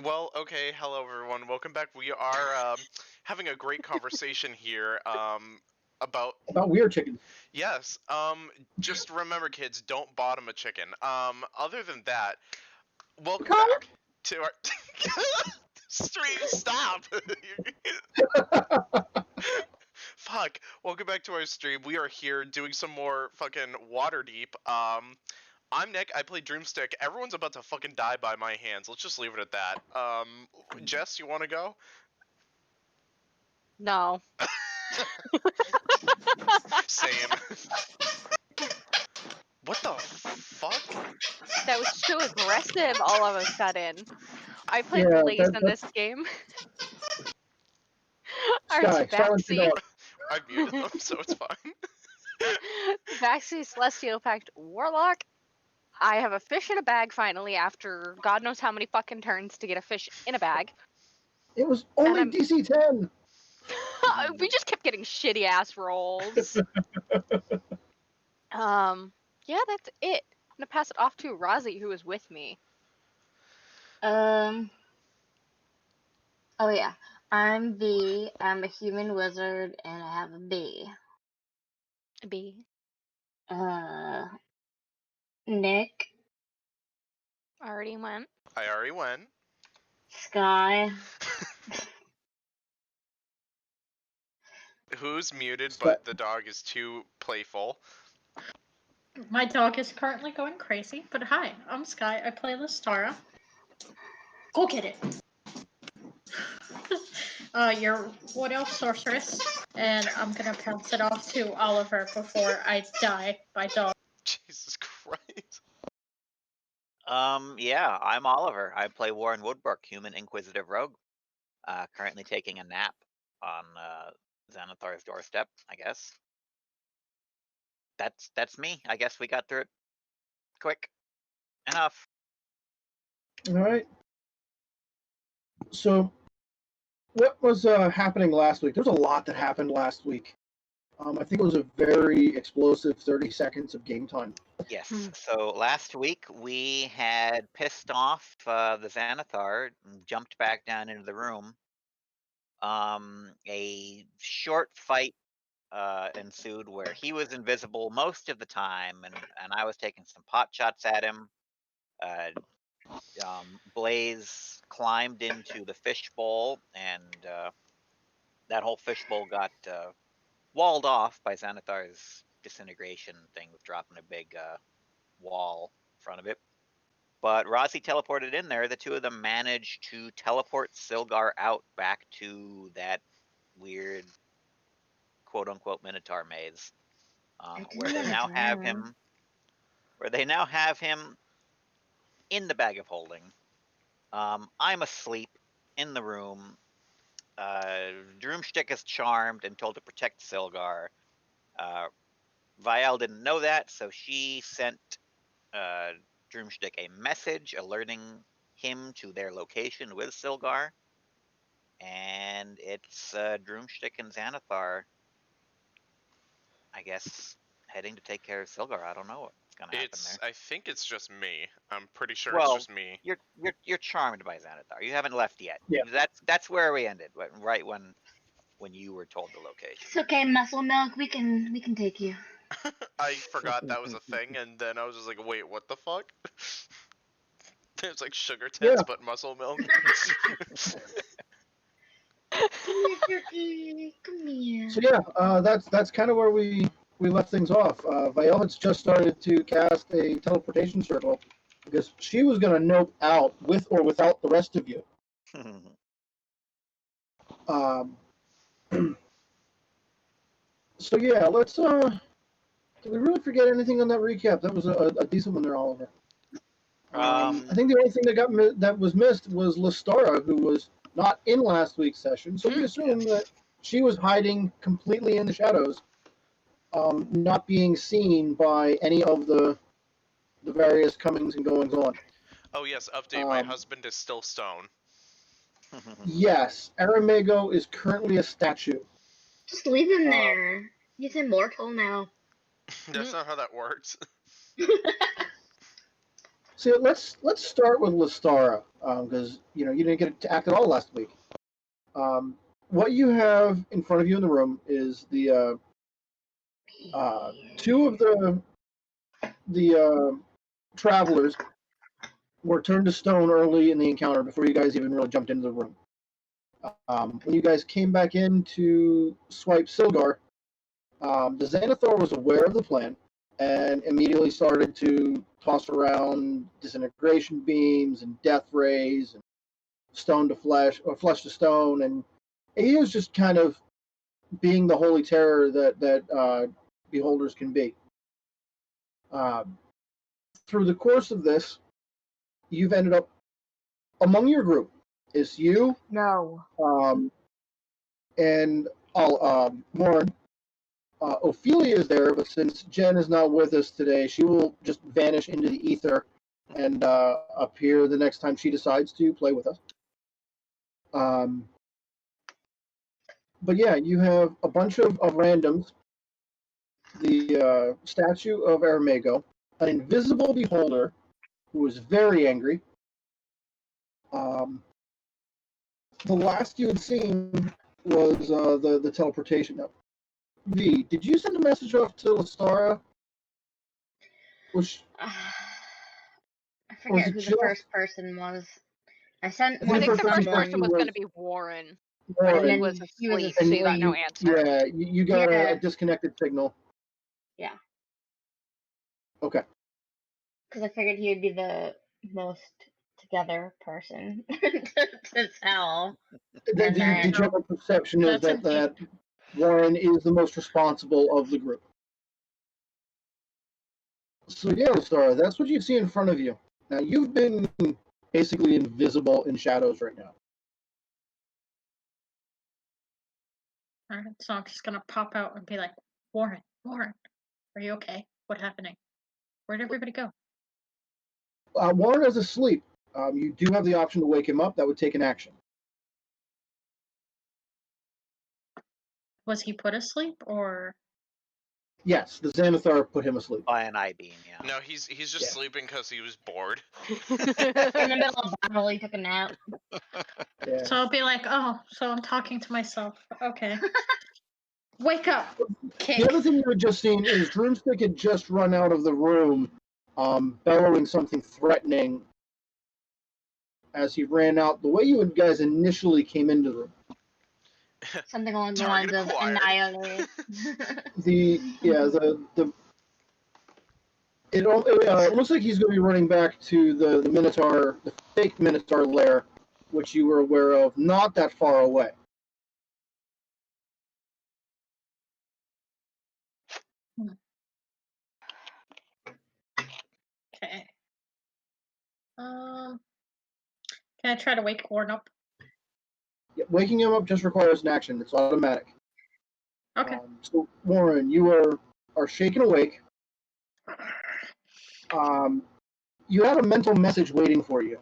Well, okay, hello everyone. Welcome back. We are having a great conversation here about weird chicken. yes. Just remember, kids, don't bottom a chicken. Other than that, welcome back to our stream. Stop. Fuck. Welcome back to our stream. We are here doing some more fucking Waterdeep. I'm Nick. I play Dreamstick. Everyone's about to fucking die by my hands. Let's just leave it at that. Jess, you want to go? No. Same. What the fuck? That was so aggressive all of a sudden. I played Yeah, Blaze in this game. Sky, silence your dog. I muted them, so it's fine. Tabaxi Celestial Pact Warlock. I have a fish in a bag finally after God knows how many fucking turns to get a fish in a bag. It was only And DC 10. We just kept getting shitty ass rolls. Yeah, that's it. I'm gonna pass it off to Razi, who is with me. Oh yeah, I'm V. I'm a human wizard, and I have a B. B. Nick, Already went. I already went. Sky, Who's muted, but the dog is too playful? My dog is currently going crazy, but hi, I'm Sky. I play Listara. Go get it. Your Wood Elf Sorceress, and I'm gonna pass it off to Oliver before I die by dog. Jesus Christ. Yeah, I'm Oliver. I play Warren Woodbrook, human inquisitive rogue. Currently taking a nap on Xanathar's doorstep, I guess. That's me. I guess we got through it quick enough. All right. So, what was happening last week? There's a lot that happened last week. I think it was a very explosive 30 seconds of game time. Yes. So last week we had pissed off the Xanathar and jumped back down into the room. A short fight ensued where he was invisible most of the time, and I was taking some pot shots at him. Blaze climbed into the fishbowl, and that whole fishbowl got walled off by Xanathar's disintegration thing with dropping a big wall in front of it. But Rossi teleported in there. The two of them managed to teleport Silgar out back to that weird quote-unquote Minotaur maze, It's where they now have him in the bag of holding. I'm asleep in the room. Droomstick is charmed and told to protect Silgar. Vial didn't know that, so she sent Droomstick a message alerting him to their location with Silgar. And it's Droomstick and Xanathar, I guess, heading to take care of Silgar. I don't know what's gonna happen there. I think it's just me. I'm pretty sure Well, it's just me. You're charmed by Xanathar. You haven't left yet. Yeah. That's where we ended. Right when you were told the location. It's okay, Muscle Milk. We can take you. I forgot that was a thing, and then I was just like, wait, what the fuck? There's like sugar tits, Yeah. but muscle milk. Come here, Turkey. Come here. So yeah, that's kind of where we left things off. Vial has just started to cast a teleportation circle because she was going to nope out with or without the rest of you. So yeah, let's. Did we really forget anything on that recap? That was a decent one there, Oliver. I think the only thing that was missed was Lestara, who was not in last week's session. So we assume that she was hiding completely in the shadows, not being seen by any of the various comings and goings on. Oh yes, update. My husband is still stone. Yes, Aramego is currently a statue. Just leave him there. He's immortal now. That's not how that works. So let's start with Lestara, because you didn't get to act at all last week. What you have in front of you in the room is the two of the travelers were turned to stone early in the encounter before you guys even really jumped into the room. When you guys came back in to swipe Silgar, the Xanathar was aware of the plan and immediately started to toss around disintegration beams and death rays and stone to flesh or flesh to stone, and he is just kind of being the holy terror that beholders can be. Through the course of this, you've ended up among your group. It's you, No. and Warren. Ophelia is there, but since Jen is not with us today, she will just vanish into the ether and appear the next time she decides to play with us. But yeah, you have a bunch of randoms. The statue of Aramego, an invisible beholder who is very angry. The last you had seen was the teleportation note. V, did you send a message off to Lestara? I was forget it who the just- first person was. I sent I I one think first the to first person person was was- going to be Warren, Warren, but he and was then he was asleep, so you got no answer. Yeah, you got Yeah. a disconnected signal. Yeah. Okay. Because I figured he would be the most together person to tell. The And then- general perception is That's that Warren is the most responsible of the group. So yeah, Lestara, that's what you see in front of you. Now you've been basically invisible in shadows right now. Alright, so I'm just gonna pop out and be like, Warren, are you okay? What's happening? Where'd everybody go? Warren is asleep. You do have the option to wake him up. That would take an action. Was he put asleep or? Yes, the Xanathar put him asleep. By an I-beam, yeah. No, he's just Yeah. sleeping because he was bored. In the middle of battle, he took a nap. Yeah. So I'll be like, oh, so I'm talking to myself. Okay. Wake up, kick. The other thing you had just seen is Droomstick had just run out of the room, bellowing something threatening as he ran out the way you guys initially came into the room. Something along the Target lines of acquired. annihilate. It looks like he's going to be running back to the Minotaur, the fake Minotaur lair, which you were aware of not that far away. Can I try to wake Orn up? Yeah, waking him up just requires an action. It's automatic. Okay. So Warren, you are shaken awake. You had a mental message waiting for you.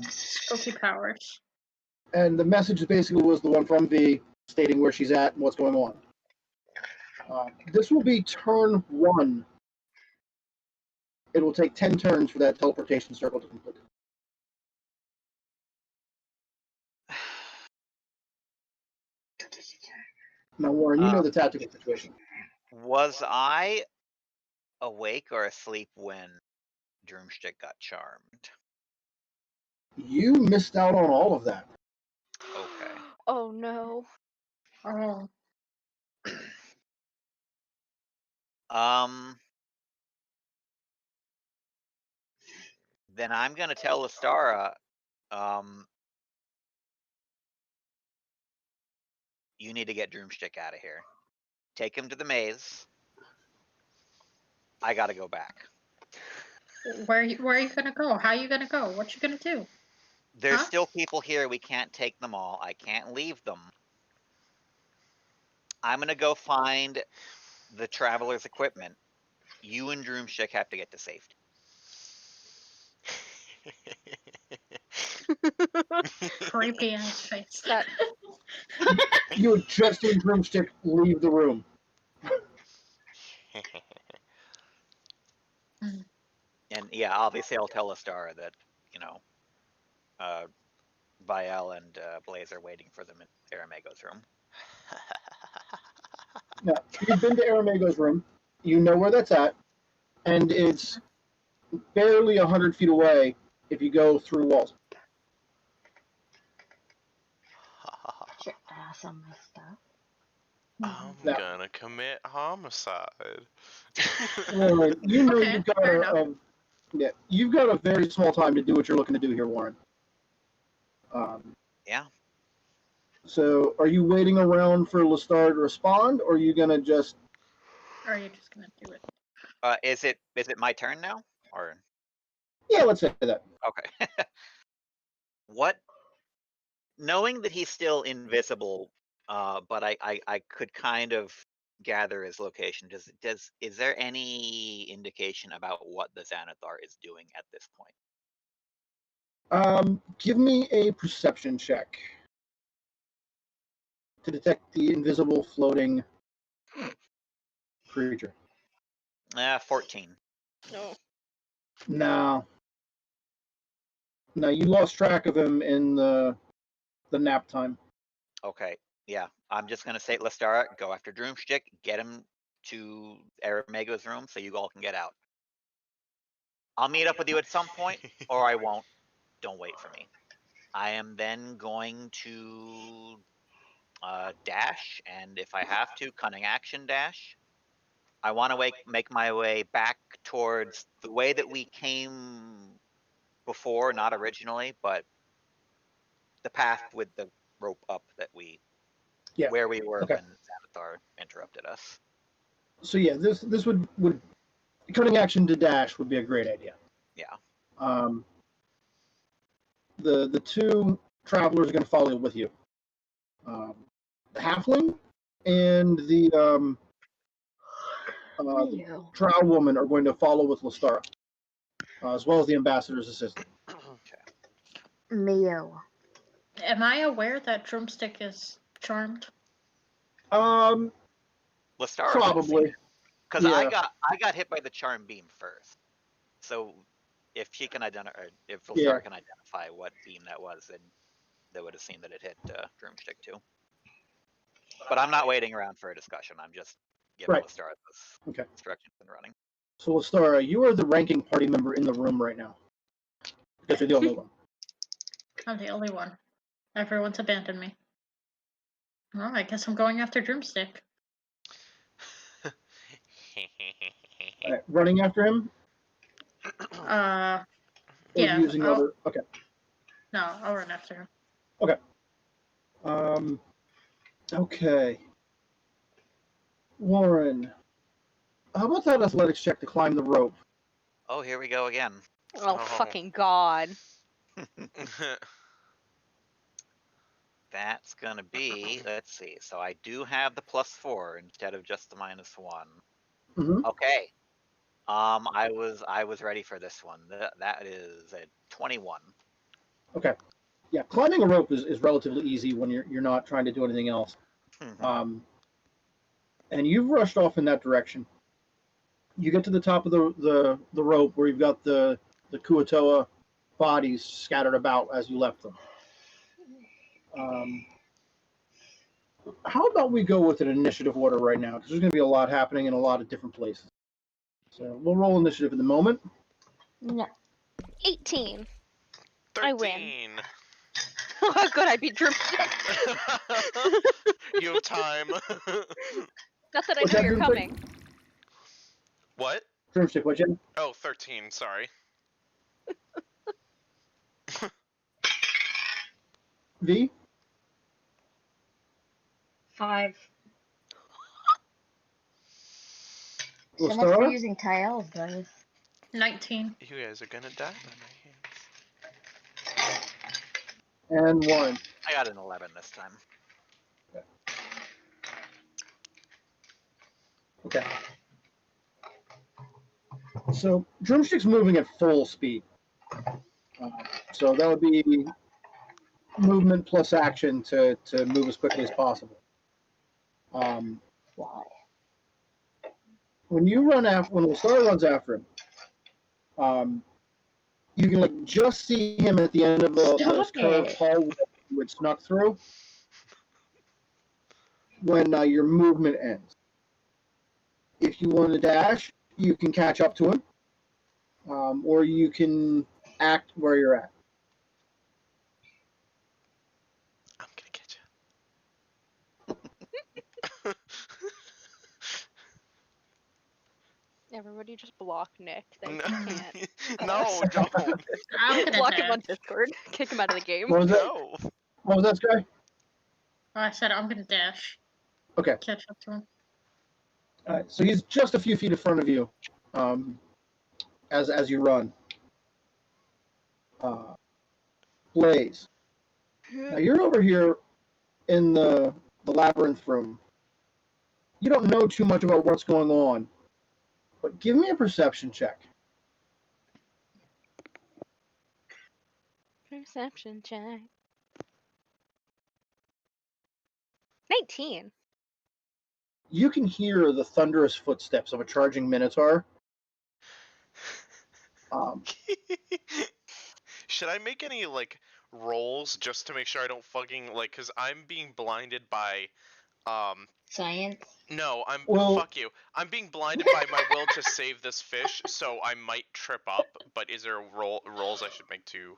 Spooky powers. And the message basically was the one from V stating where she's at and what's going on. This will be turn 1. It will take 10 turns for that teleportation circle to complete. Now, Warren, you know the tactical situation. Was I awake or asleep when Droomstick got charmed? You missed out on all of that. Okay. Oh no. Oh. Then I'm gonna tell Lestara, you need to get Droomstick out of here. Take him to the maze. I gotta go back. Where are you gonna go? How are you gonna go? What you gonna do? There's Huh? still people here. We can't take them all. I can't leave them. I'm gonna go find the traveler's equipment. You and Droomstick have to get to safety. Creepy ass face. That You had just seen Broomstick leave the room. And yeah, obviously I'll tell Lestara that, Vial and Blaze are waiting for them in Aramego's room. Now, you've been to Aramego's room. You know where that's at. And it's barely 100 feet away if you go through walls. Get your ass on my stuff. I'm No. gonna commit homicide. Warren, you know Okay, fair you've got a very small time to do what you're looking to do here, Warren. Yeah. So, are you waiting around for Lestar to respond, or are you gonna just? Or are you just gonna do it? Is it my turn now? Or Yeah, let's say that. okay. What? Knowing that he's still invisible, but I could kind of gather his location. Is there any indication about what the Xanathar is doing at this point? Give me a perception check to detect the invisible floating creature. 14. no. No, you lost track of him in the nap time. Okay, yeah. I'm just gonna say, Lestara, go after Droomstick, get him to Aramego's room so you all can get out. I'll meet up with you at some point, or I won't. Don't wait for me. I am then going to dash, and if I have to, cunning action dash. I want to make my way back towards the way that we came before, not originally, but the path with the rope up that where we were Okay. when Xanathar interrupted us. So yeah, this would cutting action to dash would be a great idea. Yeah. The two travelers are going to follow with you. The halfling and the drow woman are going to follow with Lestara, as well as the ambassador's assistant. Mio. Am I aware that Drumstick is charmed? Probably. Because Yeah. I got hit by the charm beam first. So if she can identify, if Lestara Yeah. can identify what beam that was, then they would have seen that it hit Droomstick too. But I'm not waiting around for a discussion. I'm just giving Right. Lestara those instructions and running. So Lestara, you are the ranking party member in the room right now. Because you're the only one. I'm the only one. Everyone's abandoned me. Well, I guess I'm going after Drumstick. Right, running after him? Yeah. Using other. Okay. No, I'll run after him. Okay. Okay. Warren, How about that athletics check to climb the rope? Oh, here we go again. Oh, Oh. fucking God. That's gonna be, let's see. So I do have the +4 instead of just the -1. Mm-hmm. Okay. I was ready for this one. That is a 21. Okay. Yeah, climbing a rope is relatively easy when you're not trying to do anything else. And you've rushed off in that direction. You get to the top of the rope where you've got the Kuatoa bodies scattered about as you left them. How about we go with an initiative order right now? Because there's going to be a lot happening in a lot of different places. So we'll roll initiative in the moment. No. 18. 13. I win. Oh, good, I beat Drumstick. You have time. Not that I What's know that, you're Drumstick? coming. What? Drumstick, what'd you? Oh, 13, sorry. V? 5. Well, So much for Star? using tiles, guys. 19. You guys are gonna die by my hands. And 1. I got an 11 this time. Okay. So Drumstick's moving at full speed. So that would be movement plus action to move as quickly as possible. Why? When the star runs after him, you can like just see him at the end of this Stop curved it. hallway you had snuck through when your movement ends. If you want to dash, you can catch up to him, or you can act where you're at. I'm gonna get you. Everybody just block Nick. They No, can't. no, don't. I'm gonna Block him on dash. Discord. Kick him out of the game. What was that? No. What was that, Sky? Oh, I said I'm gonna dash. Okay. Catch up to him. All right. So he's just a few feet in front of you, as you run. Blaze. Now you're over here in the labyrinth room. You don't know too much about what's going on, but give me a perception check. Perception check. 19. You can hear the thunderous footsteps of a charging minotaur. Should I make any like rolls just to make sure I don't fucking like? Cause I'm being blinded by, Science. No, Well- fuck you. I'm being blinded by my will to save this fish, so I might trip up. But is there rolls I should make to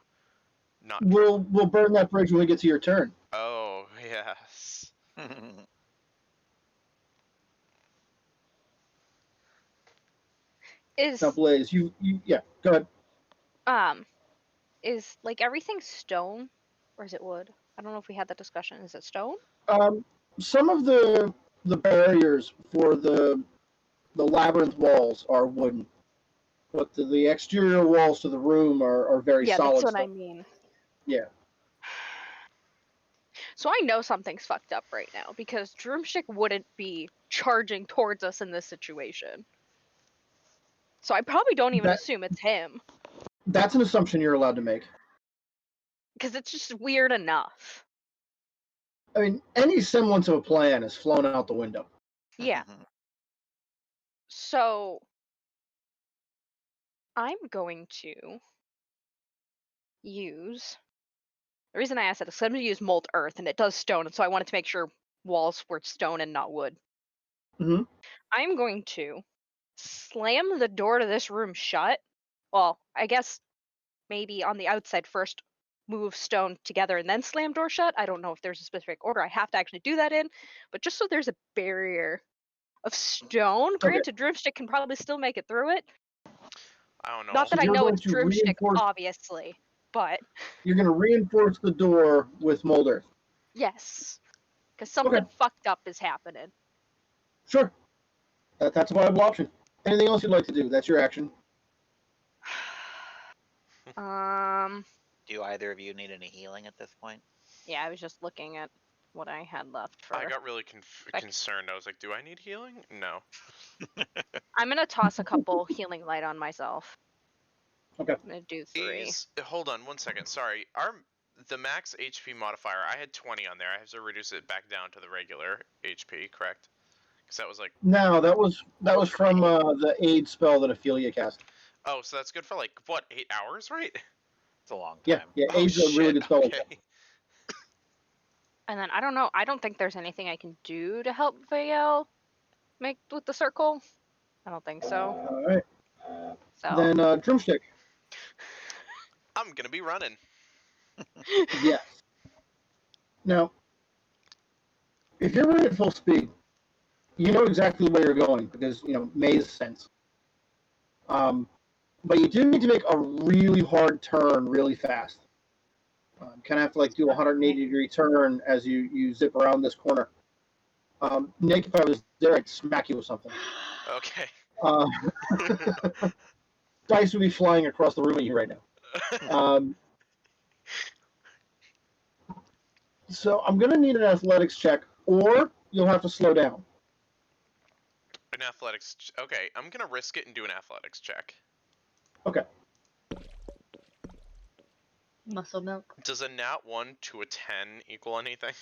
not? Trip? We'll burn that bridge when we get to your turn. Oh yes. Is Now, Blaze, you yeah, go ahead. is like everything stone, or is it wood? I don't know if we had that discussion. Is it stone? Some of the barriers for the labyrinth walls are wooden, but the exterior walls to the room are very Yeah, solid that's what stuff. I mean. Yeah. So I know something's fucked up right now because Drumstick wouldn't be charging towards us in this situation. So I probably don't even assume it's him That's an assumption you're allowed to make. because it's just weird enough. I mean, any semblance of a plan is flown out the window. Yeah. So I'm going to use. The reason I asked that is I'm going to use molten earth, and it does stone, and so I wanted to make sure walls were stone and not wood. Mm-hmm. I'm going to slam the door to this room shut. Well, I guess maybe on the outside first, move stone together and then slam door shut. I don't know if there's a specific order I have to actually do that in, but just so there's a barrier of stone. Okay. Granted, Drumstick can probably still make it through it. I don't know. Not that So I you're know going it's to Drumstick, reinforce- obviously, but You're going to reinforce the door with mold earth. yes, because something fucked up is happening. Sure. That's a viable option. Anything else you'd like to do? That's your action. Do either of you need any healing at this point? Yeah, I was just looking at what I had left for. I got really Back- concerned. I was like, do I need healing? No. I'm gonna toss a couple healing light on myself. Okay. I'm gonna do 3. Hold on 1 second. Sorry. The max HP modifier, I had 20 on there. I have to reduce it back down to the regular HP, correct? Because that was like... No, that was from the aid spell that Ophelia cast. Oh, so that's good for like, what, 8 hours, right? It's a long Yeah, time. yeah, Oh, aid's a really shit, good spell. okay. And then I don't know. I don't think there's anything I can do to help Vael make with the circle. I don't think so. All right. So Then Drumstick. I'm gonna be running. Yes. Now, if you're running at full speed, you know exactly where you're going because maze sense. But you do need to make a really hard turn really fast. Kind of have to like do a 180-degree turn as you zip around this corner. Nick, if I was there, I'd smack you with something. Okay. Dice would be flying across the room at you right now. So I'm going to need an athletics check, or you'll have to slow down. An athletics... Okay, I'm gonna risk it and do an athletics check. Okay. Muscle milk. Does a nat 1 to a 10 equal anything?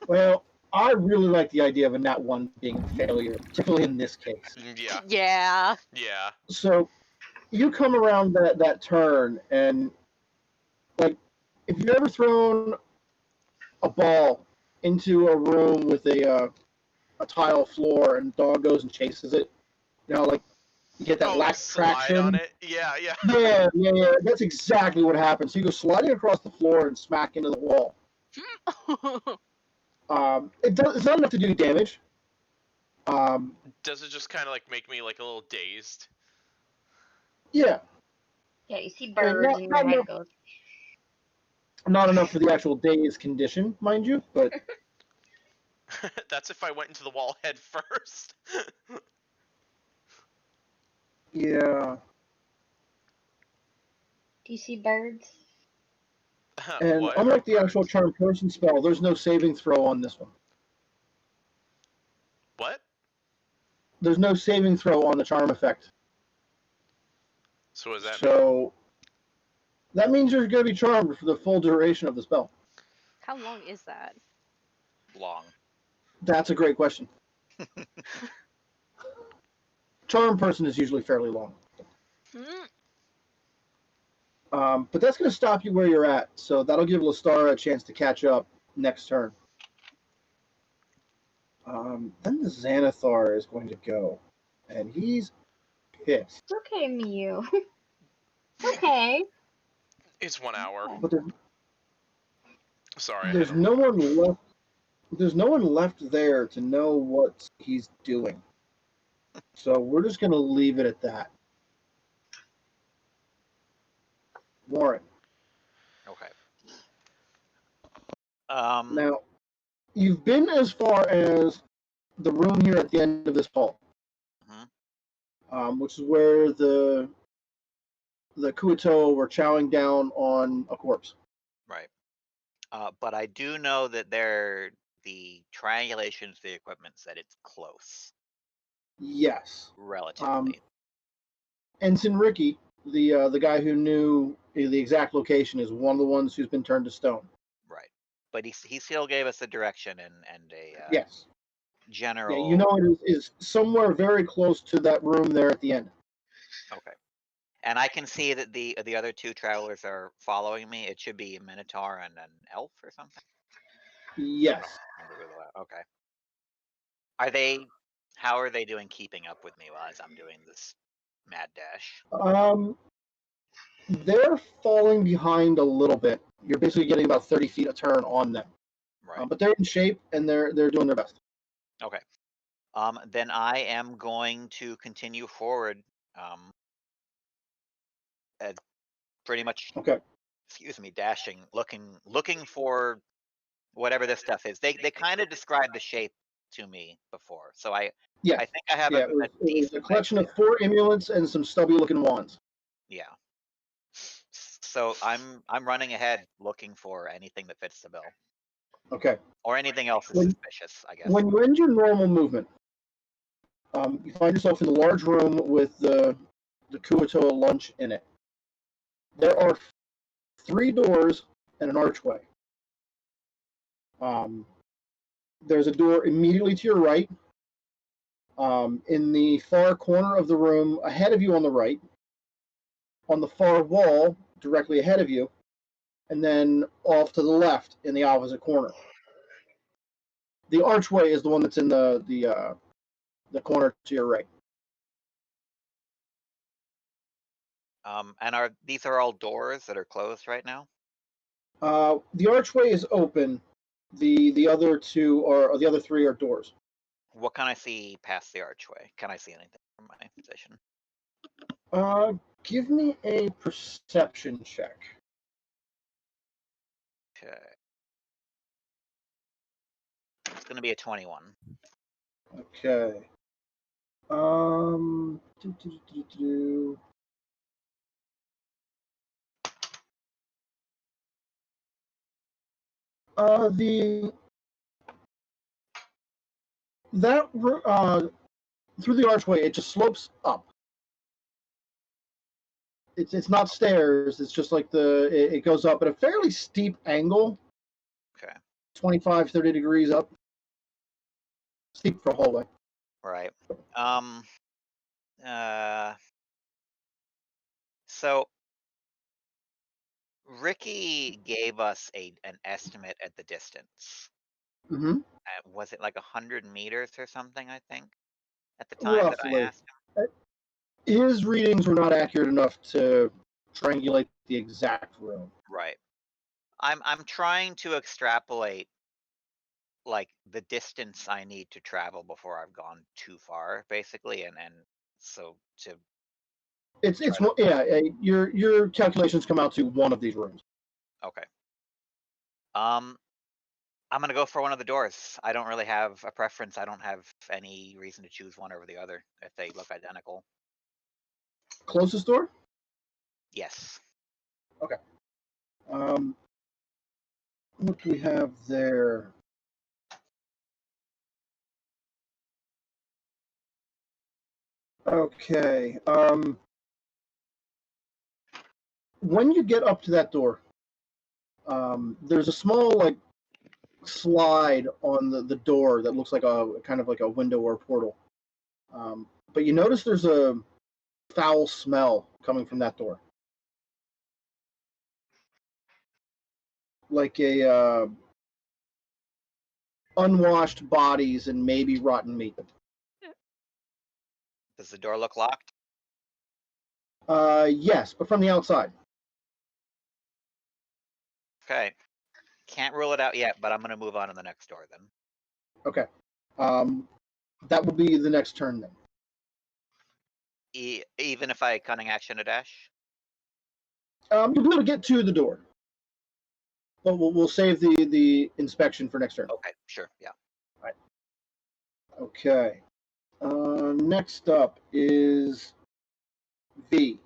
Well, I really like the idea of a nat 1 being a failure, particularly in this case. Yeah. yeah. Yeah. So you come around that turn, and like if you've ever thrown a ball into a room with a tile floor and the dog goes and chases it, like you get that lack of slide traction on it. Yeah, yeah. Yeah. That's exactly what happens. So you go sliding across the floor and smack into the wall. It's not enough to do damage. Does it just kind of like make me like a little dazed? Yeah. Yeah, you see birds and your head goes. Not enough for the actual daze condition, mind you, but That's if I went into the wall head first. yeah. Do you see birds? And What? unlike the actual charm person spell, there's no saving throw on this one. What? There's no saving throw on the charm effect. So is that So that means you're going to be charmed for the full duration of the spell. How long is that? Long. That's a great question. Charm person is usually fairly long. But that's going to stop you where you're at, so that'll give Lestara a chance to catch up next turn. Then the Xanathar is going to go, and he's pissed. It's okay, Mew. Okay. It's 1 hour. But Sorry. there's no one left. There's no one left there to know what he's doing. So we're just going to leave it at that. Warren. Okay. Now, you've been as far as the room here at the end of this hall, which is where the Kuato were chowing down on a corpse. Right. But I do know that the triangulations, the equipment said it's close, Yes. relatively. Ensign Ricky, the guy who knew the exact location, is one of the ones who's been turned to stone. Right. But he still gave us a direction and a Yes. general. Yeah, you know it is somewhere very close to that room there at the end. Okay. And I can see that the other two travelers are following me. It should be a Minotaur and an elf or something. Yes. Okay. How are they doing keeping up with me as I'm doing this mad dash? They're falling behind a little bit. You're basically getting about 30 feet a turn on them. Right. But they're in shape and they're doing their best. Okay. Then I am going to continue forward. Pretty much. Okay. Excuse me, dashing, looking for whatever this stuff is. They kind of describe the shape to me before. So I Yeah. think I have Yeah, a it was a decent collection idea. of 4 amulets and some stubby-looking wands. Yeah. So I'm running ahead looking for anything that fits the bill. Okay. Or anything else is When- suspicious, I guess. When you end your normal movement, you find yourself in the large room with the Kuatoa lunch in it. There are 3 doors and an archway. There's a door immediately to your right. In the far corner of the room, ahead of you on the right, on the far wall, directly ahead of you, and then off to the left in the opposite corner. The archway is the one that's in the corner to your right. And these are all doors that are closed right now? The archway is open. The other 3 are doors. What can I see past the archway? Can I see anything from my position? Give me a perception check. Okay. It's going to be a 21. Okay. Through the archway, it just slopes up. It's not stairs. It's just like it goes up at a fairly steep angle. Okay. 25, 30 degrees up. Steep for a hallway. Right. So Ricky gave us an estimate at the distance. Mm-hmm. Was it like 100 meters or something, I think, at the time that I Roughly. asked him? His readings were not accurate enough to triangulate the exact room. Right. I'm trying to extrapolate like the distance I need to travel before I've gone too far, basically, and so to It's yeah. Your calculations come out to one of these rooms. okay. I'm gonna go for one of the doors. I don't really have a preference. I don't have any reason to choose one over the other if they look identical. Closest door? Yes. Okay. What do we have there? Okay. When you get up to that door, there's a small like slide on the door that looks like a kind of like a window or a portal. But you notice there's a foul smell coming from that door. Like a unwashed bodies and maybe rotten meat. Does the door look locked? Yes, but from the outside. Okay. Can't rule it out yet, but I'm gonna move on to the next door then. Okay. That will be the next turn then. Even if I cunning action a dash? You'll be able to get to the door, but we'll save the inspection for next turn. Okay, sure, yeah. Right. Okay. Next up is V.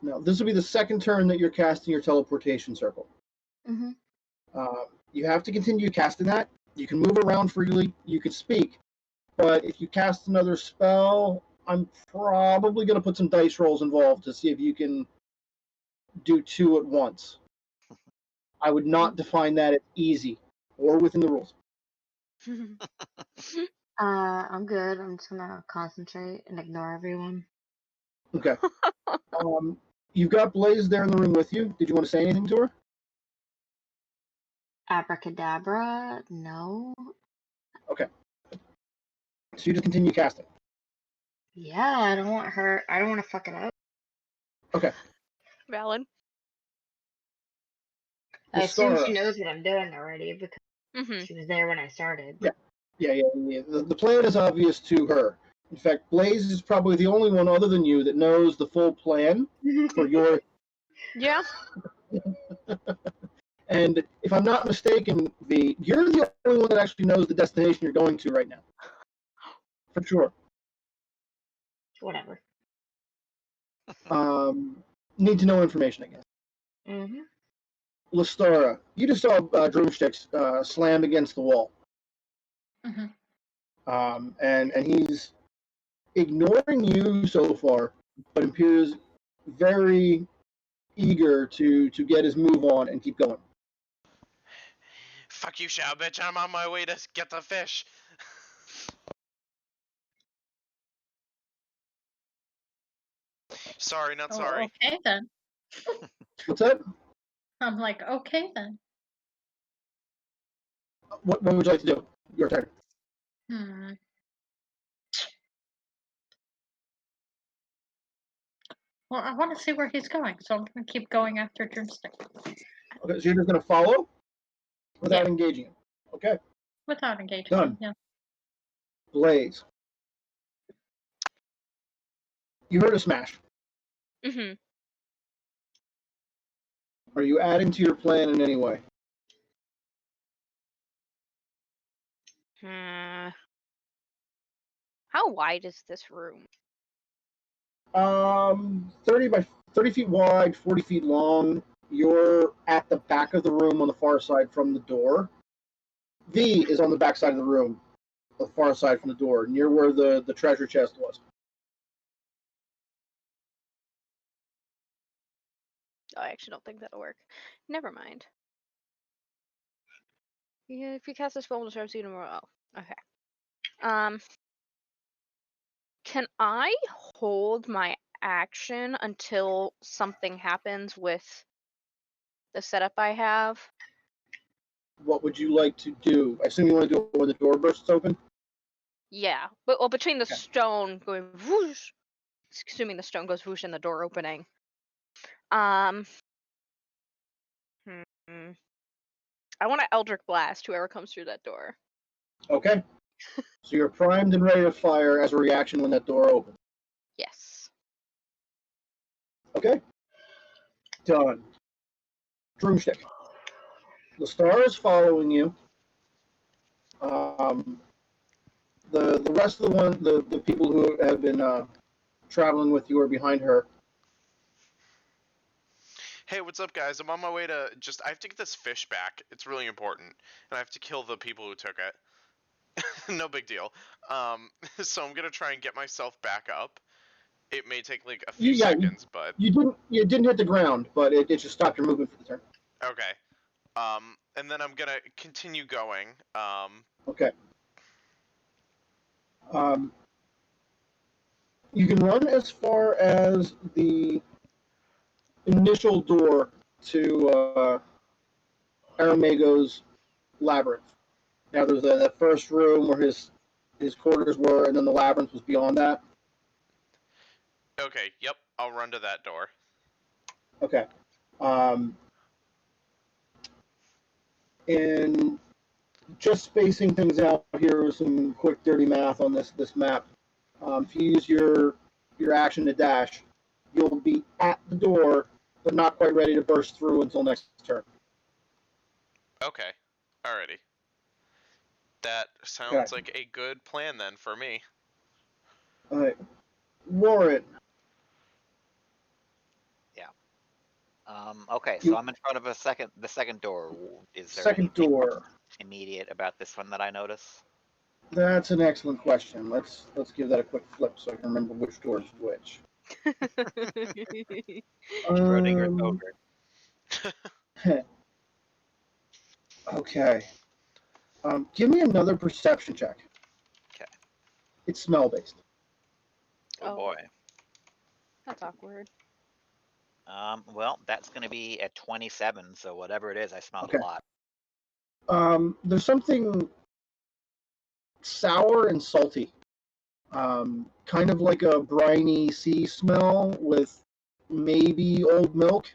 Now, this will be the second turn that you're casting your teleportation circle. Mm-hmm. You have to continue casting that. You can move around freely. You can speak. But if you cast another spell, I'm probably going to put some dice rolls involved to see if you can do 2 at once. I would not define that as easy or within the rules. I'm good. I'm just gonna concentrate and ignore everyone. Okay. You've got Blaze there in the room with you. Did you want to say anything to her? Abracadabra? No. Okay. So you just continue casting. Yeah, I don't want her. I don't want to fuck it up. Okay. Valid. I assume Stara. she knows what I'm doing already because Mm-hmm. she was there when I started. Yeah. The plan is obvious to her. In fact, Blaze is probably the only one other than you that knows the full plan for your. Yeah. And if I'm not mistaken, V, you're the only one that actually knows the destination you're going to right now. For sure. Whatever. Need to know information, I guess. Mm-hmm. Lestara, you just saw Drumsticks slam against the wall. Mm-hmm. And he's ignoring you so far, but appears very eager to get his move on and keep going. Fuck you, Shao bitch. I'm on my way to get the fish. Sorry, not sorry. Okay then. What's that? I'm like, okay then. What would you like to do? Your turn. Well, I want to see where he's going, so I'm going to keep going after Drumstick. Okay, so you're just going to follow without engaging him. Okay. Without engaging Done. him, yeah. Blaze. You heard a smash. Mm-hmm. Are you adding to your plan in any way? How wide is this room? 30 feet wide, 40 feet long. You're at the back of the room on the far side from the door. V is on the back side of the room, the far side from the door, near where the treasure chest was. Oh, I actually don't think that'll work. Never mind. Yeah, if you cast a spell, will start seeing more. Oh, okay. Can I hold my action until something happens with the setup I have? What would you like to do? I assume you want to do it when the door bursts open? Yeah, but well, between the Okay. stone going whoosh, assuming the stone goes whoosh and the door opening. I want to Eldritch Blast whoever comes through that door. Okay. So you're primed and ready to fire as a reaction when that door opens. Yes. Okay. Done. Drumstick. The star is following you. The rest of the people who have been traveling with you are behind her. Hey, what's up, guys? I'm on my way to I have to get this fish back. It's really important, and I have to kill the people who took it. No big deal. So I'm gonna try and get myself back up. It may take like a few seconds, but you didn't hit the ground, but it just stopped your movement for the turn. okay. And then I'm gonna continue going. Okay. You can run as far as the initial door to Aramago's labyrinth. Now there's that first room where his quarters were, and then the labyrinth was beyond that. Okay. Yep. I'll run to that door. Okay. And just spacing things out here with some quick dirty math on this map. If you use your action to dash, you'll be at the door, but not quite ready to burst through until next turn. Okay. Alrighty. That sounds like a good plan then for me. All right. Warren. Yeah. Okay, so I'm in front of the second door. Is there Second anything door. immediate about this one that I notice? That's an excellent question. Let's give that a quick flip so I can remember which door is which. Schrödinger's ogre. Okay. Give me another perception check. Okay. It's smell based. Oh boy. That's awkward. Well, that's going to be at 27, so whatever it is, I smelled a lot. There's something sour and salty. Kind of like a briny sea smell with maybe old milk.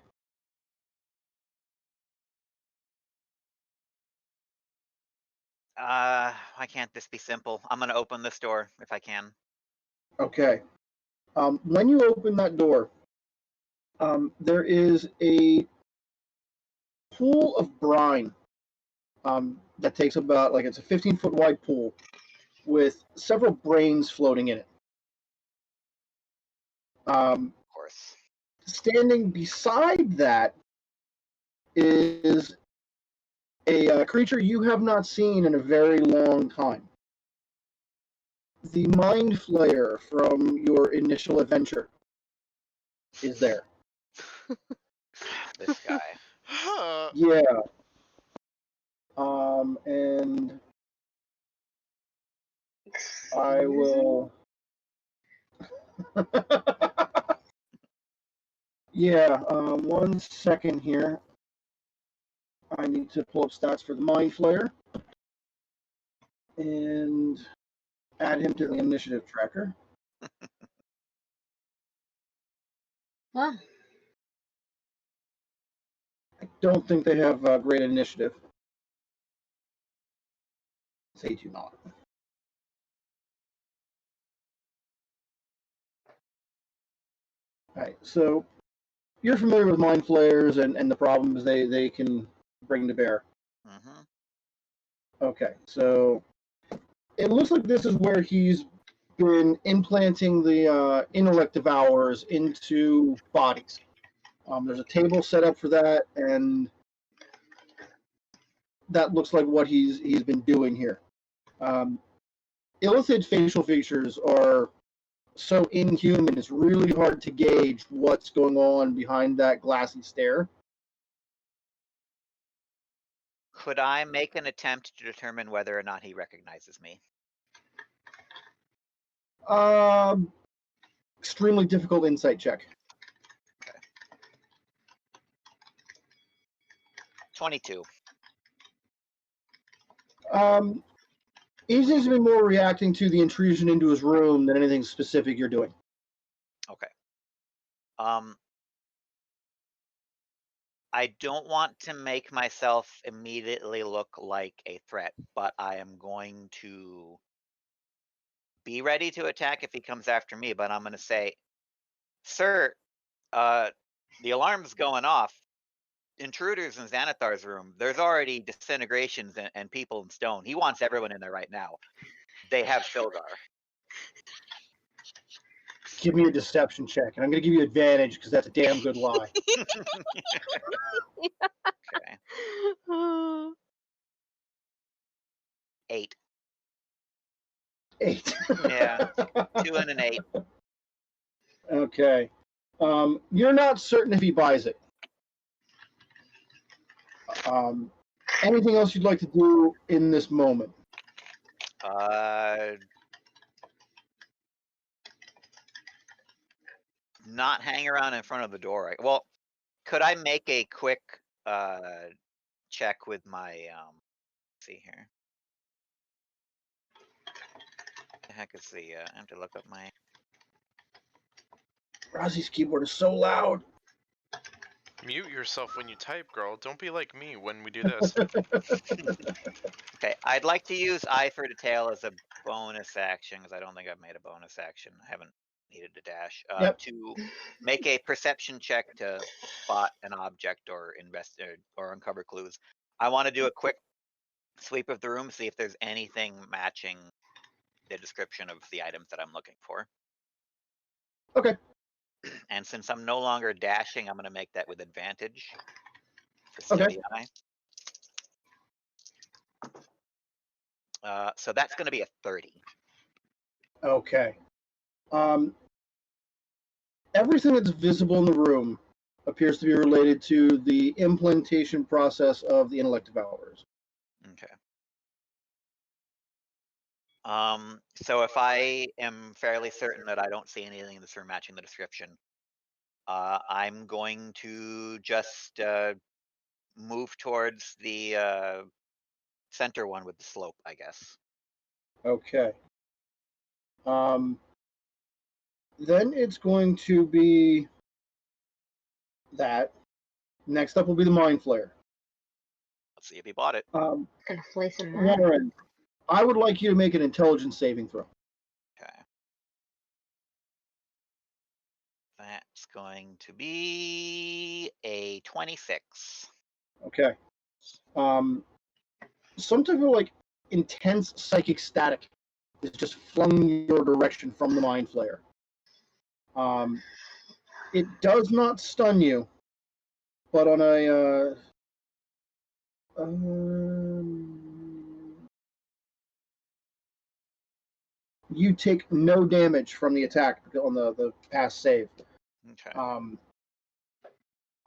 Why can't this be simple? I'm going to open this door if I can. Okay. When you open that door, there is a pool of brine that takes about, like, it's a 15-foot wide pool with several brains floating in it. Of course. Standing beside that is a creature you have not seen in a very long time. The Mind Flayer from your initial adventure is there. This guy. Yeah. And I will. Yeah. 1 second here. I need to pull up stats for the Mind Flayer and add him to the initiative tracker. Wow. I don't think they have great initiative. They do not. All right, so you're familiar with Mind Flayers and the problems they can bring to bear. Mm-hmm. Okay, so it looks like this is where he's been implanting the intellect devourers into bodies. There's a table set up for that, and that looks like what he's been doing here. Illithid facial features are so inhuman, it's really hard to gauge what's going on behind that glassy stare. Could I make an attempt to determine whether or not he recognizes me? Extremely difficult insight check. 22. He seems to be more reacting to the intrusion into his room than anything specific you're doing. Okay. I don't want to make myself immediately look like a threat, but I am going to be ready to attack if he comes after me, but I'm going to say, sir, the alarm's going off. Intruders in Xanathar's room. There's already disintegrations and people in stone. He wants everyone in there right now. They have Silgar. Give me a deception check, and I'm going to give you advantage because that's a damn good lie. Okay. 8. 8. Yeah. 2 and an 8. Okay. You're not certain if he buys it. Anything else you'd like to do in this moment? Not hang around in front of the door. Well, could I make a quick check with my let's see here. The heck is the I have to look up my Razi's keyboard is so loud. Mute yourself when you type, girl. Don't be like me when we do this. Okay, I'd like to use Eye for Detail as a bonus action because I don't think I've made a bonus action. I haven't needed to dash. Yep. To make a perception check to spot an object or or uncover clues. I want to do a quick sweep of the room, see if there's anything matching the description of the items that I'm looking for. Okay. And since I'm no longer dashing, I'm going to make that with advantage for Okay. steady eye. So that's going to be a 30. Okay. Everything that's visible in the room appears to be related to the implantation process of the intellect devourers. Okay. So if I am fairly certain that I don't see anything in this room matching the description, I'm going to just move towards the center one with the slope, I guess. Okay. Then it's going to be that. Next up will be the Mind Flayer. Let's see if he bought it. Gonna flay some mad. Warren, I would like you to make an intelligence saving throw. Okay. That's going to be a 26. Okay. Some type of like intense psychic static is just flung your direction from the mind flayer. It does not stun you, but on a you take no damage from the attack on the pass save. Okay.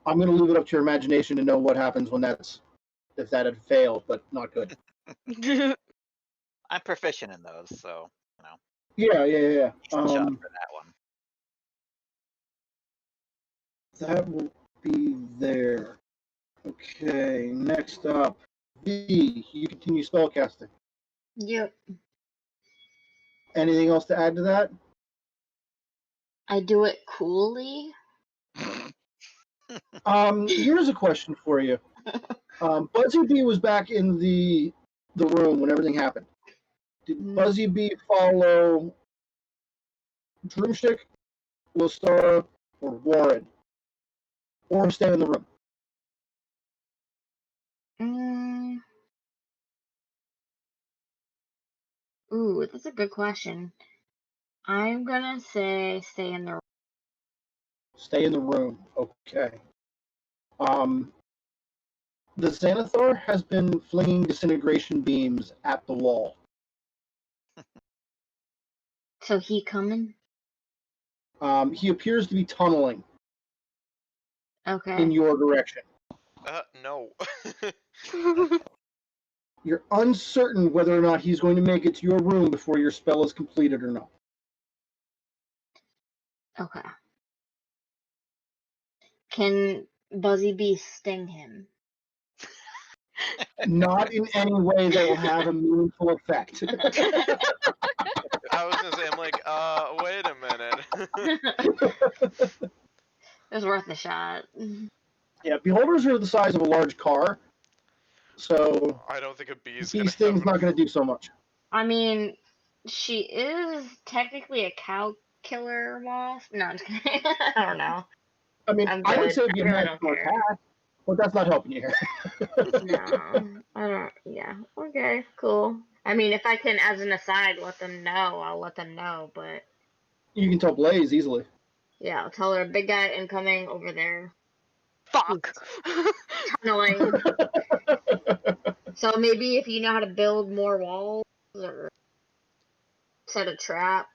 I'm going to leave it up to your imagination to know what happens when if that had failed, but not good. I'm proficient in those, so you know. Yeah. Decent shot for that one. That will be there. Okay, next up, V. You continue spellcasting. Yep. Anything else to add to that? I do it coolly. Here's a question for you. Buzzy B was back in the room when everything happened. Did Buzzy B follow Drumstick, Lostara, or Warren? Or stay in the room? Ooh, that's a good question. I'm gonna say stay in the room. Stay in the room. Okay. The Xanathar has been flinging disintegration beams at the wall. So he coming? He appears to be tunneling Okay. in your direction. No. You're uncertain whether or not he's going to make it to your room before your spell is completed or not. Okay. Can Buzzy Bee sting him? Not in any way that will have a meaningful effect. I was gonna say, I'm like, wait a minute. It was worth a shot. Yeah, beholders are the size of a large car, so I don't think a bee's these gonna things have... not going to do so much. I mean, she is technically a cow killer wasp. No, I'm just kidding. I don't know. I mean, I'm I would good. say it'd be I a really magical don't care. attack, but that's not helping you here. No, I don't. Yeah. Okay. Cool. I mean, if I can, as an aside, let them know, I'll let them know. But You can tell Blaze easily. yeah, I'll tell her big guy incoming over there. Fuck. Tunneling. So maybe if you know how to build more walls or set a trap.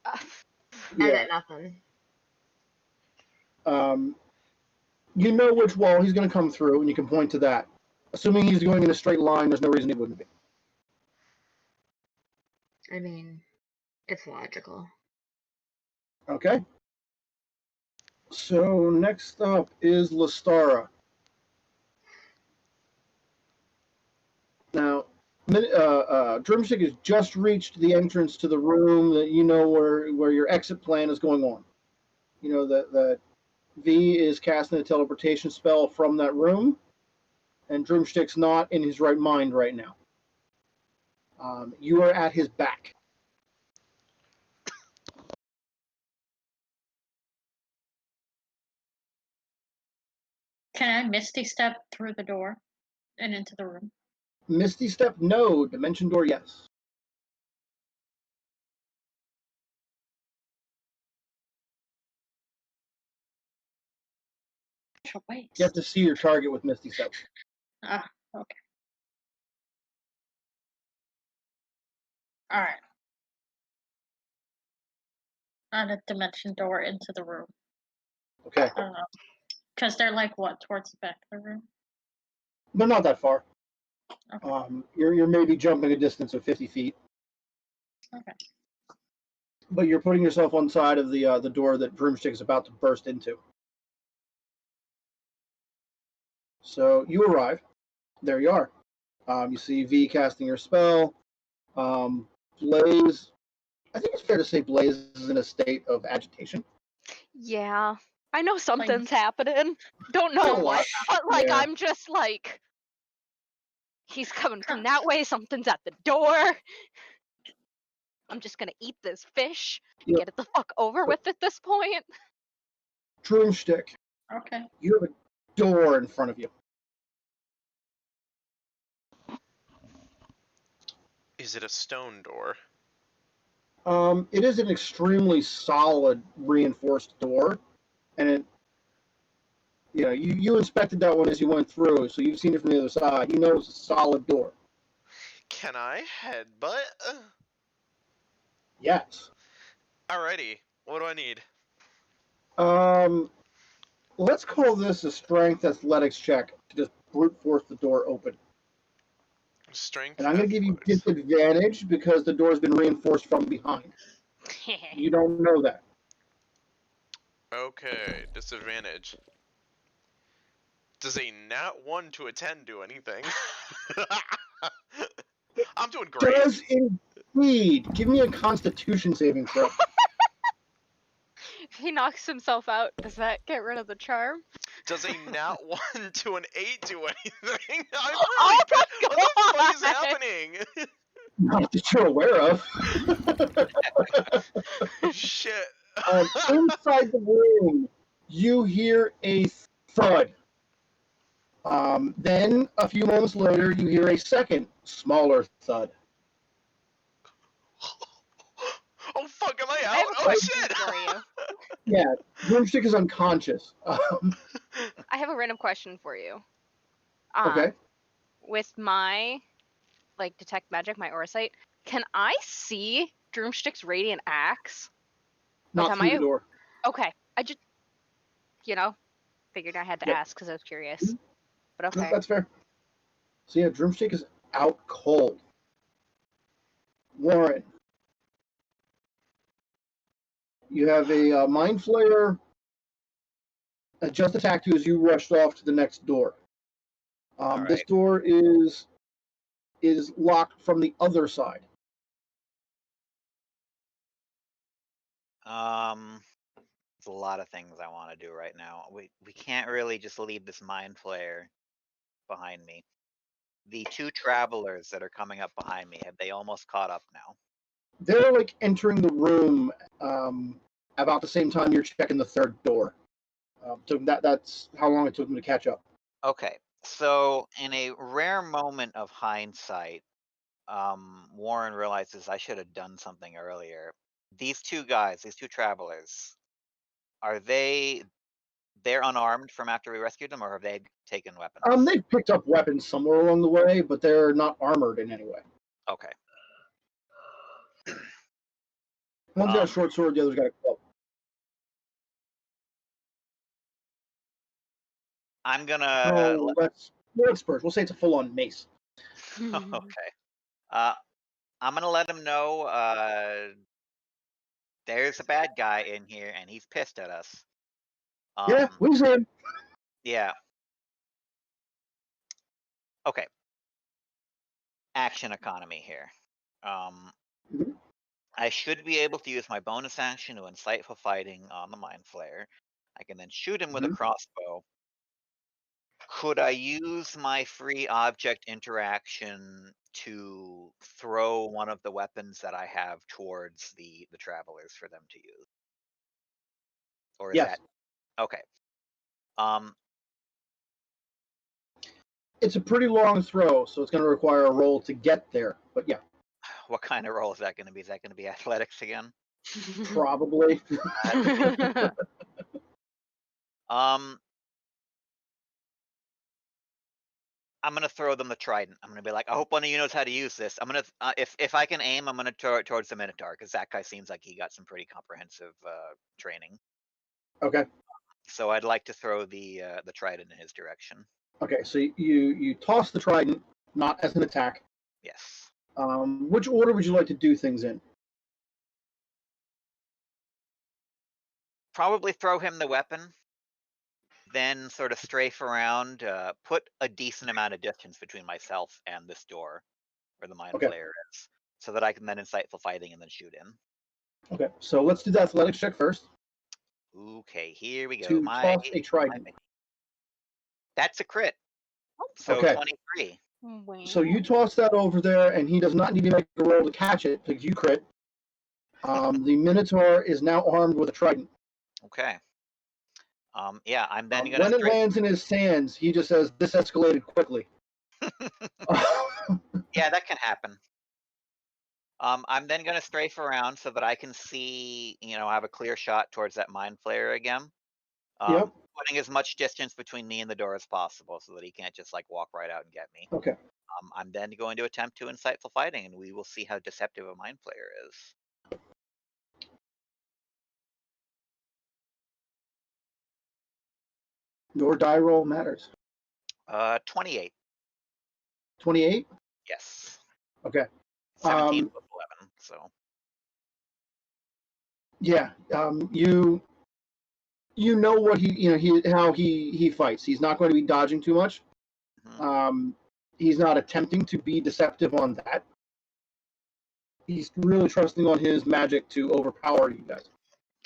I Yeah. got nothing. You know which wall he's going to come through, and you can point to that. Assuming he's going in a straight line, there's no reason he wouldn't be. I mean, it's logical. Okay. So next up is Lostara. Now, Drumstick has just reached the entrance to the room that you know where your exit plan is going on. You know that V is casting a teleportation spell from that room, and Drumstick's not in his right mind right now. You are at his back. Can I Misty step through the door and into the room? Misty Step, no. Dimension Door, yes. Wait. You have to see your target with Misty Step. Ah, okay. Alright. On a dimension door into the room. Okay. I don't know. Because they're like what, towards the back of the room? But not that far. Okay. You're maybe jumping a distance of 50 feet. Okay. But you're putting yourself on the side of the door that Broomstick is about to burst into. So you arrive. There you are. You see V casting your spell. Blaze. I think it's fair to say Blaze is in a state of agitation. Yeah. I know something's happening. Don't know what. Like, yeah. I'm just like, he's coming from that way. Something's at the door. I'm just gonna eat this fish. Yep. Get it the fuck over with at this point. Broomstick. Okay. You have a door in front of you. Is it a stone door? It is an extremely solid reinforced door, and it, you inspected that one as you went through, so you've seen it from the other side. You know it's a solid door. Can I headbutt? Yes. Alrighty. What do I need? Let's call this a strength athletics check to just brute force the door open. Strength. And I'm going to give you athletics. disadvantage because the door's been reinforced from behind. You don't know that. Okay, disadvantage. Does a nat 1 to a 10 do anything? I'm doing great. Does indeed. Give me a Constitution saving throw. If he knocks himself out, does that get rid of the charm? Does a nat 1 to an 8 do anything? I'm Oh really my bad. What the fuck is God! happening? Not that you're aware of. Shit. Inside the room, you hear a thud. Then, a few moments later, you hear a second, smaller thud. Oh fuck, am I I have out? a Oh question shit! for you. Yeah, Broomstick is unconscious. I have a random question for you. Okay. With my detect magic, my aura sight, can I see Droomstick's radiant axe? Not am through I the door. Okay? I just figured I had to Yep. ask because I was curious. But No, okay. that's fair. So yeah, Droomstick is out cold. Warren, you have a Mind Flayer just attacked you as you rushed off to the next door. This right. door is locked from the other side. There's a lot of things I want to do right now. We can't really just leave this mind flayer behind me. The two travelers that are coming up behind me, have they almost caught up now? They're like entering the room about the same time you're checking the third door. So that's how long it took them to catch up. Okay, so in a rare moment of hindsight, Warren realizes I should have done something earlier. These two guys, these two travelers, are they're unarmed from after we rescued them, or have they taken weapons? They've picked up weapons somewhere along the way, but they're not armored in any way. Okay. One's got a short sword, the other's got a club. I'm gonna. Let's purge. We'll say it's a full-on mace. Okay. I'm gonna let him know there's a bad guy in here and he's pissed at us. Yeah, we see him. Yeah. Okay. Action economy here. Mhm. I should be able to use my bonus action to insightful fighting on the mind flayer. I can then shoot him with a Mhm. crossbow. Could I use my free object interaction to throw one of the weapons that I have towards the travelers for them to use? Or is Yes. that okay? It's a pretty long throw, so it's going to require a roll to get there. But yeah, What kind of roll is that going to be? Is that going to be athletics again? probably. I'm gonna throw them the trident. I'm gonna be like, I hope one of you knows how to use this. I'm gonna, if I can aim, I'm gonna throw it towards the Minotaur because that guy seems like he got some pretty comprehensive training. Okay. So I'd like to throw the trident in his direction. Okay, so you toss the trident, not as an attack. Yes. Which order would you like to do things in? Probably throw him the weapon, then sort of strafe around, put a decent amount of distance between myself and this door where the mind flayer is, so that I can then insightful fighting and then shoot in. Okay, so let's do the athletics check first. Okay, here we go. To toss a trident. That's a crit. So Okay. 23. So you toss that over there, and he does not need to make a roll to catch it because you crit. The Minotaur is now armed with a trident. Okay. Yeah, I'm then gonna. When it lands in his hands, he just says, "This escalated quickly." Yeah, that can happen. I'm then going to strafe around so that I can see, have a clear shot towards that mind flayer again. Yep. Putting as much distance between me and the door as possible so that he can't just like walk right out and get me. Okay. I'm then going to attempt to insightful fighting, and we will see how deceptive a mind flayer is. Your die roll matters. 28. 28? Yes. Okay. 17 plus 11. So. Yeah. You know what how he fights. He's not going to be dodging too much. Mhm. He's not attempting to be deceptive on that. He's really trusting on his magic to overpower you guys.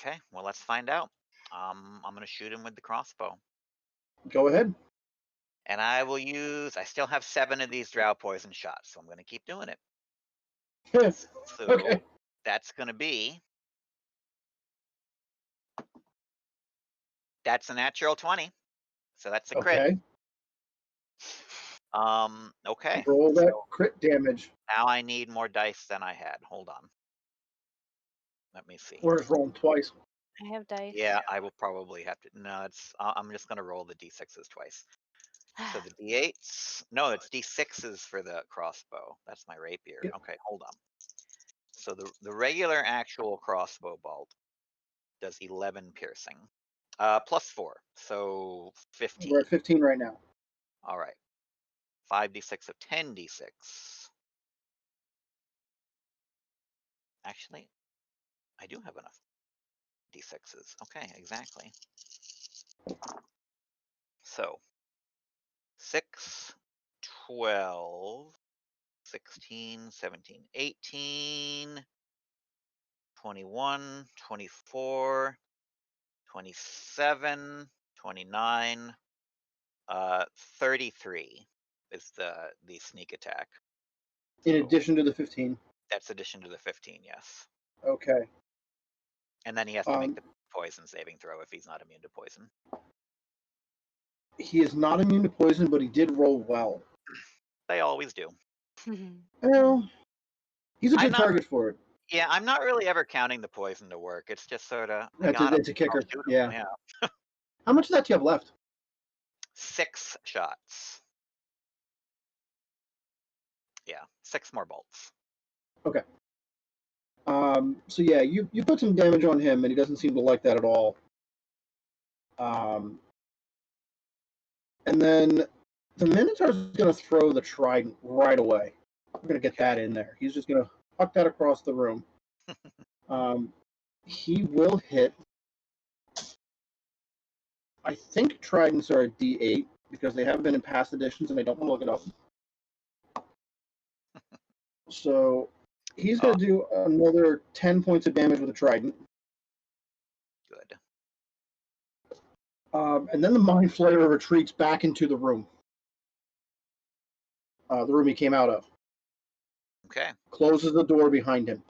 Okay. Well, let's find out. I'm going to shoot him with the crossbow. Go ahead. And I will use. I still have 7 of these drow poison shots, so I'm going to keep doing it. So Okay. that's going to be. That's a natural 20. So that's a crit. Okay. Okay. Roll that So crit damage. now I need more dice than I had. Hold on. Let me see. Or just roll them twice. I have dice. Yeah, I will probably have to. No, it's. I'm just gonna roll the d6s twice. So the d8s. No, it's d6s for the crossbow. That's my rapier. Yep. Okay, hold on. So the regular actual crossbow bolt does 11 piercing. Plus 4, so 15. We're at 15 right now. All right. 5d6 of 10d6. Actually, I do have enough d6s. Okay, exactly. So 6, 12, 16, 17, 18, 21, 24, 27, 29, 33 is the sneak attack. In So addition to the 15. that's addition to the 15, yes. Okay. And then he has to make the poison saving throw if he's not immune to poison. He is not immune to poison, but he did roll well. They always do. Well, he's a I'm good not target for it. Yeah, I'm not really ever counting the poison to work. It's just sort of, I It's got him. a kicker. I'll shoot him. Yeah. How much of that do you have left? 6 shots. Yeah, 6 more bolts. Okay. So yeah, you put some damage on him, and he doesn't seem to like that at all. And then the Minotaur's going to throw the trident right away. We're going to get that in there. He's just going to huck that across the room. He will hit. I think tridents are a D8 because they have been in past editions, and I don't want to look it up. So he's going to do another 10 points of damage with a trident. Good. And then the Mind Flayer retreats back into the room. The room he came out of. Okay. Closes the door behind him.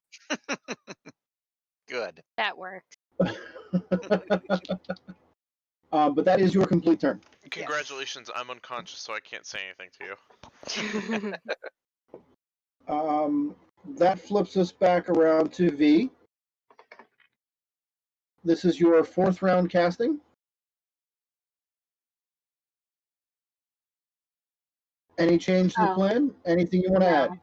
Good. That works. But that is your complete turn. Congratulations, I'm unconscious, so I can't say anything to you. That flips us back around to V. This is your 4th round casting. Any change to the plan? Anything you want to add? All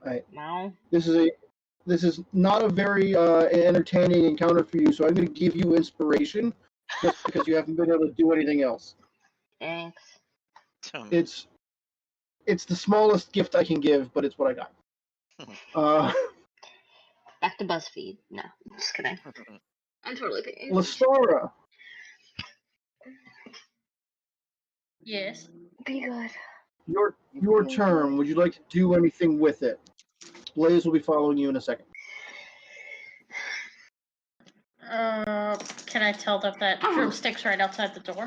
right. No. This is not a very entertaining encounter for you, so I'm going to give you inspiration just because you haven't been able to do anything else. Thanks. It's the smallest gift I can give, but it's what I got. Back to BuzzFeed. No, I'm just kidding. I'm totally paying. Lestara. Yes. Be good. Your turn. Would you like to do anything with it? Blaze will be following you in a second. Can I tell them that Broomstick's right outside the door?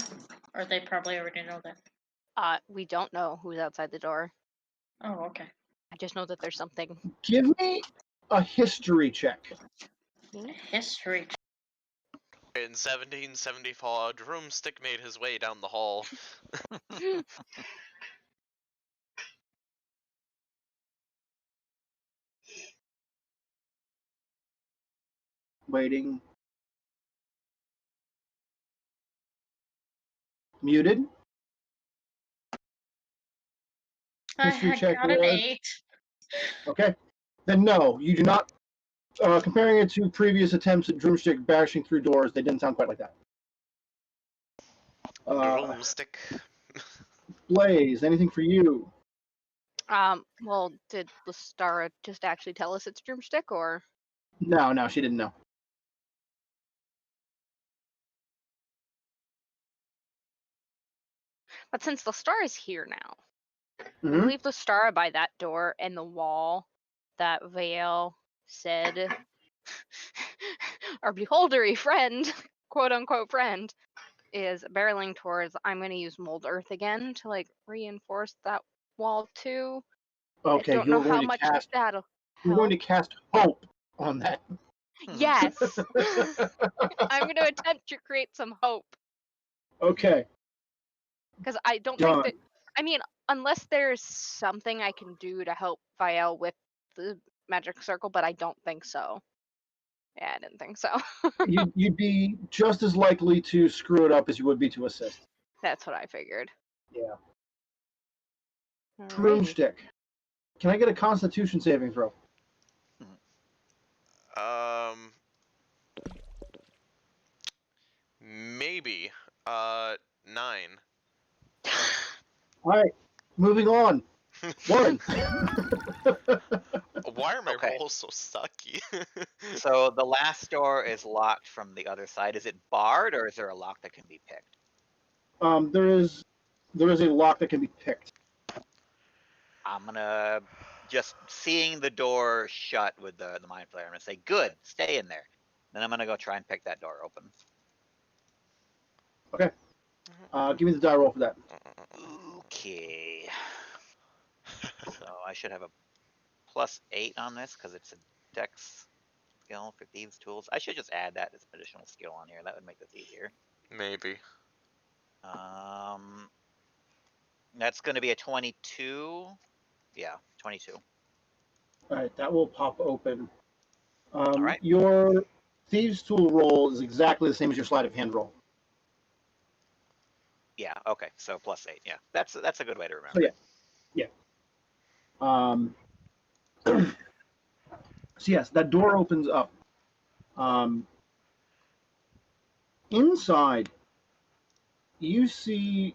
Or they probably already know that? We don't know who's outside the door. Oh, okay. I just know that there's something. Give me a history check. History. In 1774, a Broomstick made his way down the hall. Waiting. Muted. I History had check got an was 8. okay. Then no, you do not. Comparing it to previous attempts at Droomstick bashing through doors, they didn't sound quite like that. Broomstick. Blaze, anything for you? Well, did Lestara just actually tell us it's Droomstick, or? No, she didn't know. But since Lestara is here now, Mhm. leave Lestara by that door and the wall that Vale said our beholdery friend, quote unquote friend, is barreling towards. I'm going to use mold earth again to like reinforce that wall too. Okay, I don't know you're going how to much cast. that'll You're going help. to cast hope on that. Yes. I'm going to attempt to create some hope. Okay, Because I don't done. think that. I mean, unless there's something I can do to help Viel with the magic circle, but I don't think so. Yeah, I didn't think so. You'd be just as likely to screw it up as you would be to assist. That's what I figured. Yeah. Alrighty. Broomstick. Can I get a Constitution saving throw? Maybe. 9. All right, moving on. 1. Why are my Okay. rolls so sucky? So the last door is locked from the other side. Is it barred, or is there a lock that can be picked? There is a lock that can be picked. I'm gonna just seeing the door shut with the mind flare. I'm gonna say, "Good, stay in there." Then I'm gonna go try and pick that door open. Okay. Give me the die roll for that. Okay. So I should have a +8 on this because it's a dex skill for thieves' tools. I should just add that as an additional skill on here. That would make this easier. Maybe. That's going to be a 22. Yeah, 22. All right, that will pop open. All right. Your thieves' tool roll is exactly the same as your sleight of hand roll. Yeah. Okay. So +8. Yeah, that's a good way to remember. So yeah. So yes, that door opens up. Inside, you see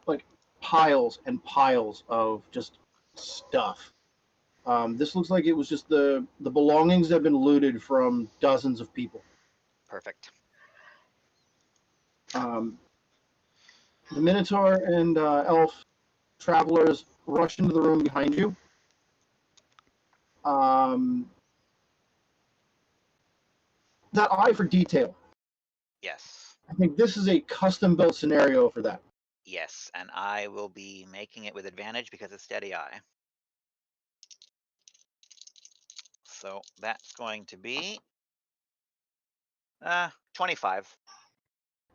like piles and piles of just stuff. This looks like it was just the belongings that have been looted from dozens of people. Perfect. The Minotaur and elf travelers rush into the room behind you. That eye for detail. Yes. I think this is a custom-built scenario for that. Yes, and I will be making it with advantage because it's steady eye. So that's going to be 25.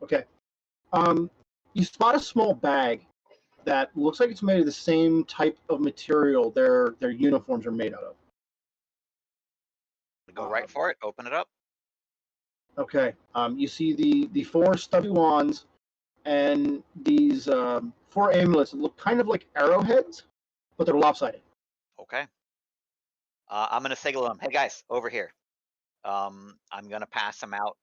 Okay. You spot a small bag that looks like it's made of the same type of material their uniforms are made out of. Go right for it. Open it up. Okay. You see the 4 stubby wands and these 4 amulets that look kind of like arrowheads, but they're lopsided. Okay. I'm gonna signal them. Hey guys, over here. I'm gonna pass them out,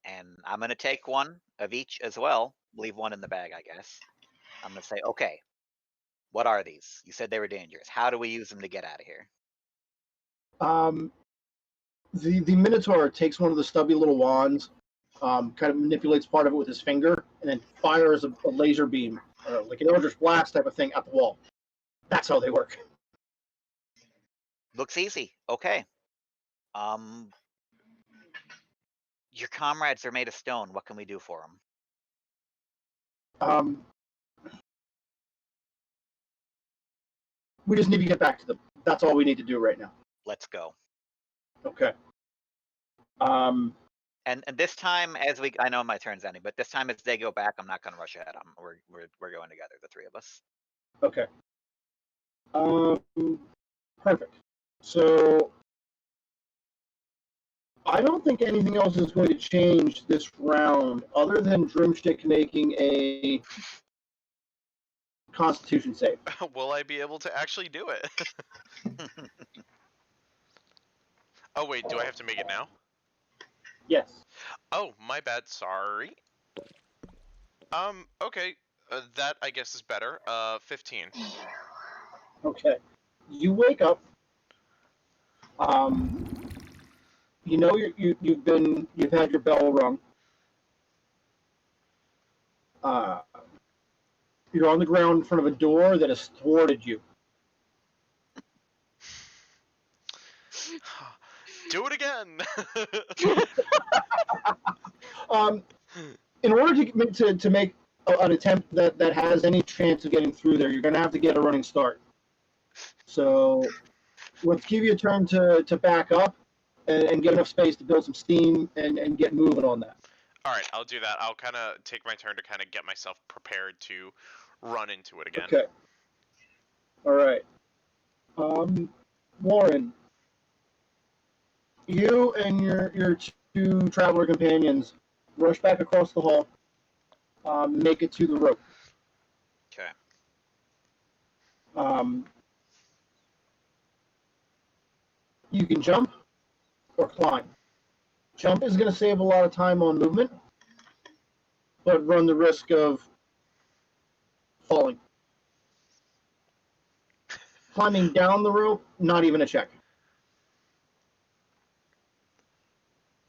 and I'm gonna take one of each as well. Leave one in the bag, I guess. I'm gonna say, okay, what are these? You said they were dangerous. How do we use them to get out of here? The Minotaur takes one of the stubby little wands, kind of manipulates part of it with his finger, and then fires a laser beam, like an Eldritch Blast type of thing, at the wall. That's how they work. Looks easy. Okay. Your comrades are made of stone. What can we do for them? We just need to get back to them. That's all we need to do right now. Let's go. Okay. And this time, I know my turn's ending, but this time as they go back, I'm not going to rush ahead. We're going together, the 3 of us. Okay. Perfect. So, I don't think anything else is going to change this round, other than Drumstick making a Constitution save. Will I be able to actually do it? Oh wait, do I have to make it now? Yes. Oh, my bad. Sorry. Okay. That I guess is better. 15. Okay. You wake up. You know you've had your bell rung. You're on the ground in front of a door that has thwarted you. Do it again. In order to make an attempt that has any chance of getting through there, you're going to have to get a running start. So let's give you a turn to back up and get enough space to build some steam and get moving on that. All right, I'll do that. I'll kind of take my turn to kind of get myself prepared to run into it again. Okay. All right. Warren, you and your two traveler companions rush back across the hall, make it to the rope. Okay. You can jump or climb. Jump is going to save a lot of time on movement, but run the risk of falling. Climbing down the rope, not even a check.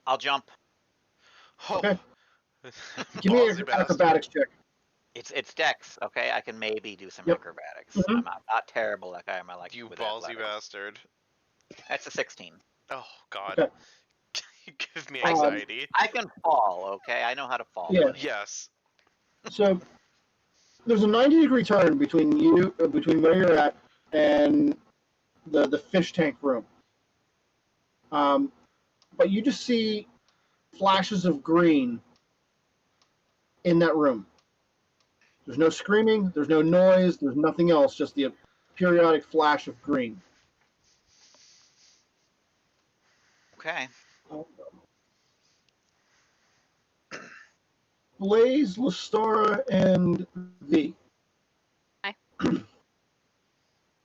I'll jump. Oh. Okay. Give me an acrobatics check. It's Dex, okay? I can maybe do some Yep. acrobatics. Mhm. I'm not terrible like I am. I like You with ballsy athletics. bastard. That's a 16. Oh God. Okay. You give me anxiety. I can fall, okay? I know how to fall. Yeah. buddy. Yes. So there's a 90-degree turn between where you're at and the fish tank room. But you just see flashes of green in that room. There's no screaming, there's no noise, there's nothing else, just the periodic flash of green. Okay. Blaze, Lestora, and V. Hi.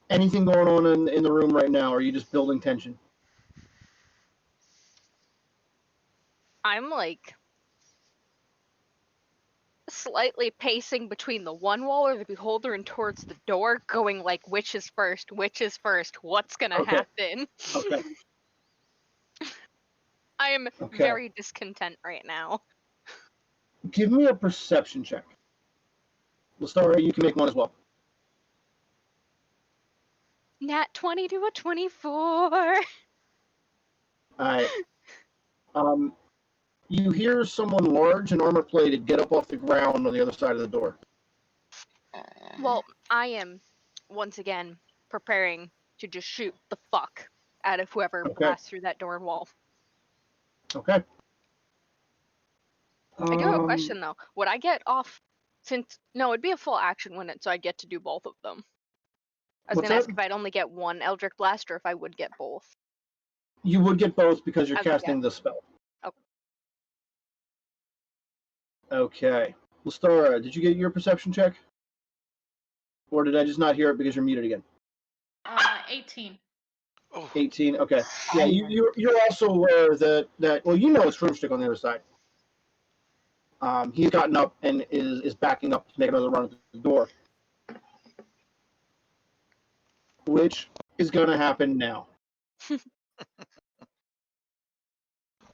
Anything going on in the room right now, or are you just building tension? I'm like slightly pacing between the one wall or the beholder and towards the door, going like, which is first, what's gonna Okay. happen? Okay. I am Okay. very discontent right now. Give me a perception check. Lestora, you can make one as well. Nat 20 to a 24. All right. You hear someone large and armor-plated get up off the ground on the other side of the door. Well, I am once again preparing to just shoot the fuck out of whoever Okay. blasts through that door and wall. Okay. I do have a question though. Would I get off no, it'd be a full action, wouldn't it? So I get to do both of them. I was What's gonna ask that? if I'd only get one Eldritch Blast or if I would get both. You would get both because you're Okay, casting the spell. Okay. Okay. Lestora, did you get your perception check? Or did I just not hear it because you're muted again? 18. Oh. 18. Okay. Yeah, you're also aware that well, you know it's Broomstick on the other side. He's gotten up and is backing up to make another run at the door, which is going to happen now.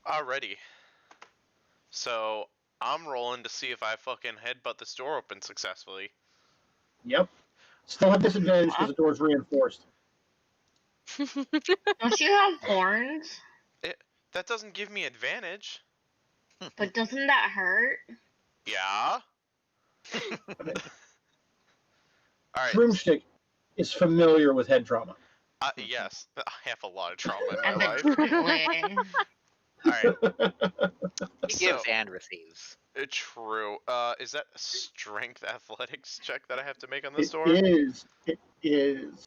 Alrighty. So I'm rolling to see if I fucking headbutt this door open successfully. Yep. Still have disadvantage because the door's reinforced. Don't you have horns? That doesn't give me advantage. But doesn't that hurt? Yeah. Alright. Broomstick is familiar with head trauma. Yes. I have a lot of trauma in my life. Evidently. Alright. He gives and receives. True. Is that a strength athletics check that I have to make on this It door? is. It is.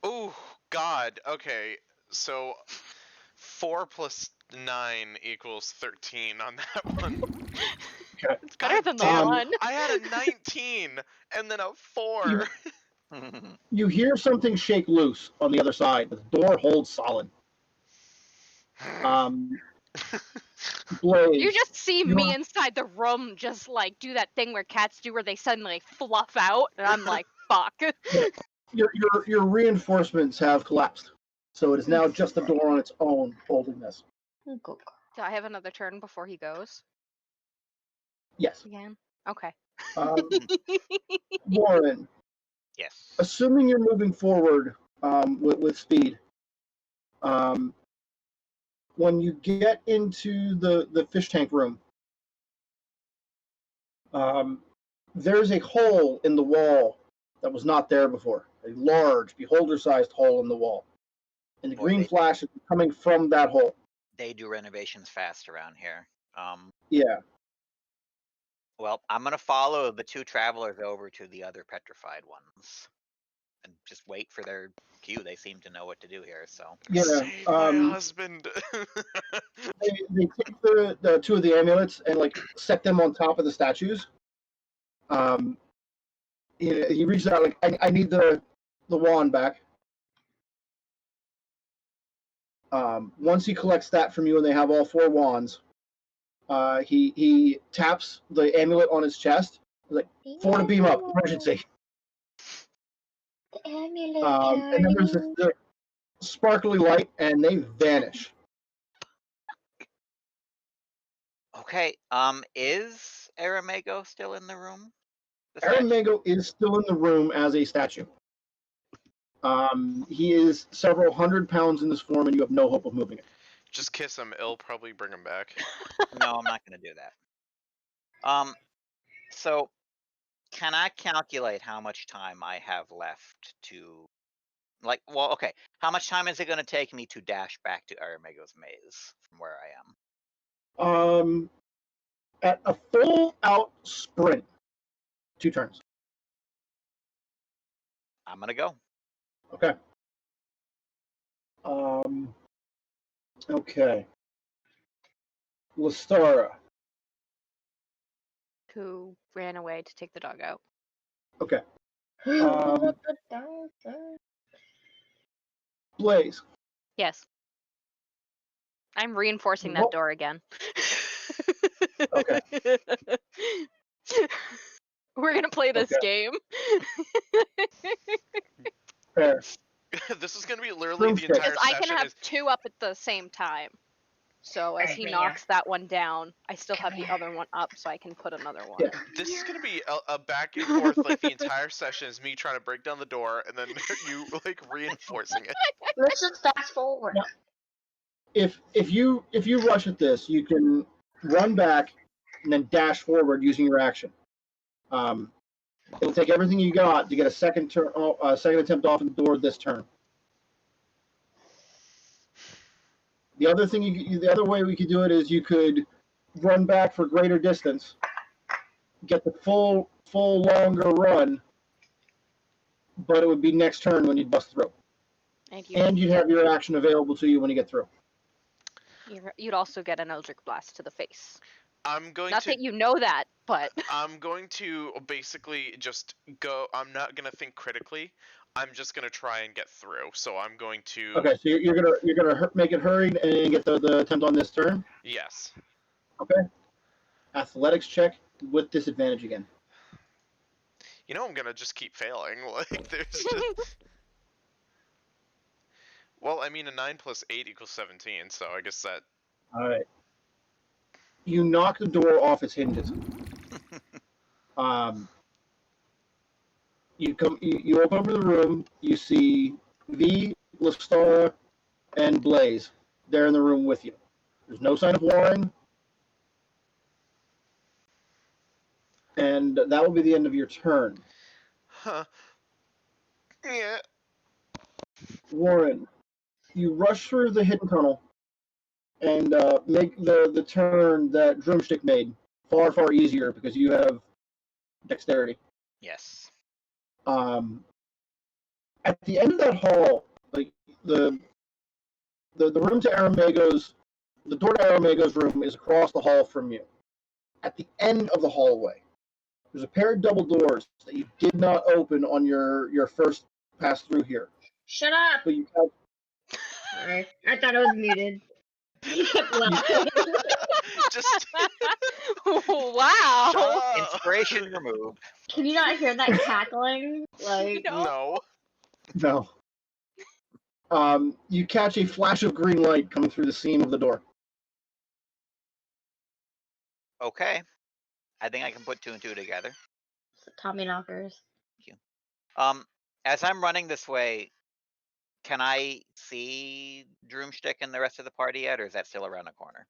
Oh, God. Okay. So 4 plus 9 equals 13 on that one. It's better God than the damn, one. I had a 19 and then a 4. You hear something shake loose on the other side, but the door holds solid. Blaze. You just see you me are- inside the room just like do that thing where cats do where they suddenly fluff out, and I'm like, fuck. your reinforcements have collapsed, so it is now just the door on its own holding this. Do I have another turn before he goes Yes. again? Okay. Warren, Yes. assuming you're moving forward with speed, when you get into the fish tank room, there's a hole in the wall that was not there before. A large, beholder-sized hole in the wall. And the Boy, green flash is coming from that hole. They do renovations fast around here. Yeah. Well, I'm gonna follow the 2 travelers over to the other petrified ones, and just wait for their cue. They seem to know what to do here. So Yeah. Save my husband. They take the 2 of the amulets and like set them on top of the statues. He reaches out like I need the wand back. Once he collects that from you and they have all 4 wands, he taps the amulet on his chest. He's like, 4 to beam up, emergency. The amulet. And then there's this sparkly light, and they vanish. okay, is Aramago still in the room? Aramago is still in the room as a statue. He is several hundred pounds in this form, and you have no hope of moving it. Just kiss him. It'll probably bring him back. No, I'm not gonna do that. So can I calculate how much time I have left to, like, well, okay, how much time is it gonna take me to dash back to Aramago's maze from where I am? At a full out sprint, 2 turns. I'm gonna go. Okay. Okay. Lestara. Who ran away to take the dog out? Okay. Blaze. Yes. I'm reinforcing that door again. Okay. We're gonna play this game. Fair. This is gonna be literally the Broomstick. entire Because I session. can have 2 up at the same time. So as he Right, knocks that one down, I still have Come the here. other one up, so I can put another one. Yeah. This is gonna be a back and forth like the entire session is me trying to break down the door and then you like reinforcing it. Let's just fast forward. Yeah. If you rush at this, you can run back and then dash forward using your action. It'll take everything you got to get a second attempt off the door this turn. The other way we could do it is you could run back for greater distance, get the full longer run, but it would be next turn when you'd bust through. And you'd have your action available to you when you get through. You'd also get an Eldritch Blast to the face. I'm going Not to that you know that, but I'm going to basically just go. I'm not gonna think critically. I'm just gonna try and get through. So I'm going to. Okay, so you're gonna make it hurried and get the attempt on this turn. Yes. Okay. Athletics check with disadvantage again. You know I'm gonna just keep failing. Like there's just. Well, I mean a 9 plus 8 equals 17, so I guess that. All right. You knock the door off its hinges. You open up the room. You see V, Lestara, and Blaze. They're in the room with you. There's no sign of Warren, and that will be the end of your turn. Huh. Yeah. Warren, you rush through the hidden tunnel and make the turn that Drumstick made far easier because you have dexterity. Yes. At the end of that hall, like the the room to Aramego's, the door to Aramego's room is across the hall from you. At the end of the hallway, there's a pair of double doors that you did not open on your first pass through here. Shut up! But you have, Sorry. I thought I was muted. Just Wow. shut up. Inspiration removed. Can you not hear that cackling? Like, No. no. You catch a flash of green light coming through the seam of the door. Okay. I think I can put two and two together. Tommy knockers. As I'm running this way, can I see Droomstick and the rest of the party yet, or is that still around the corner?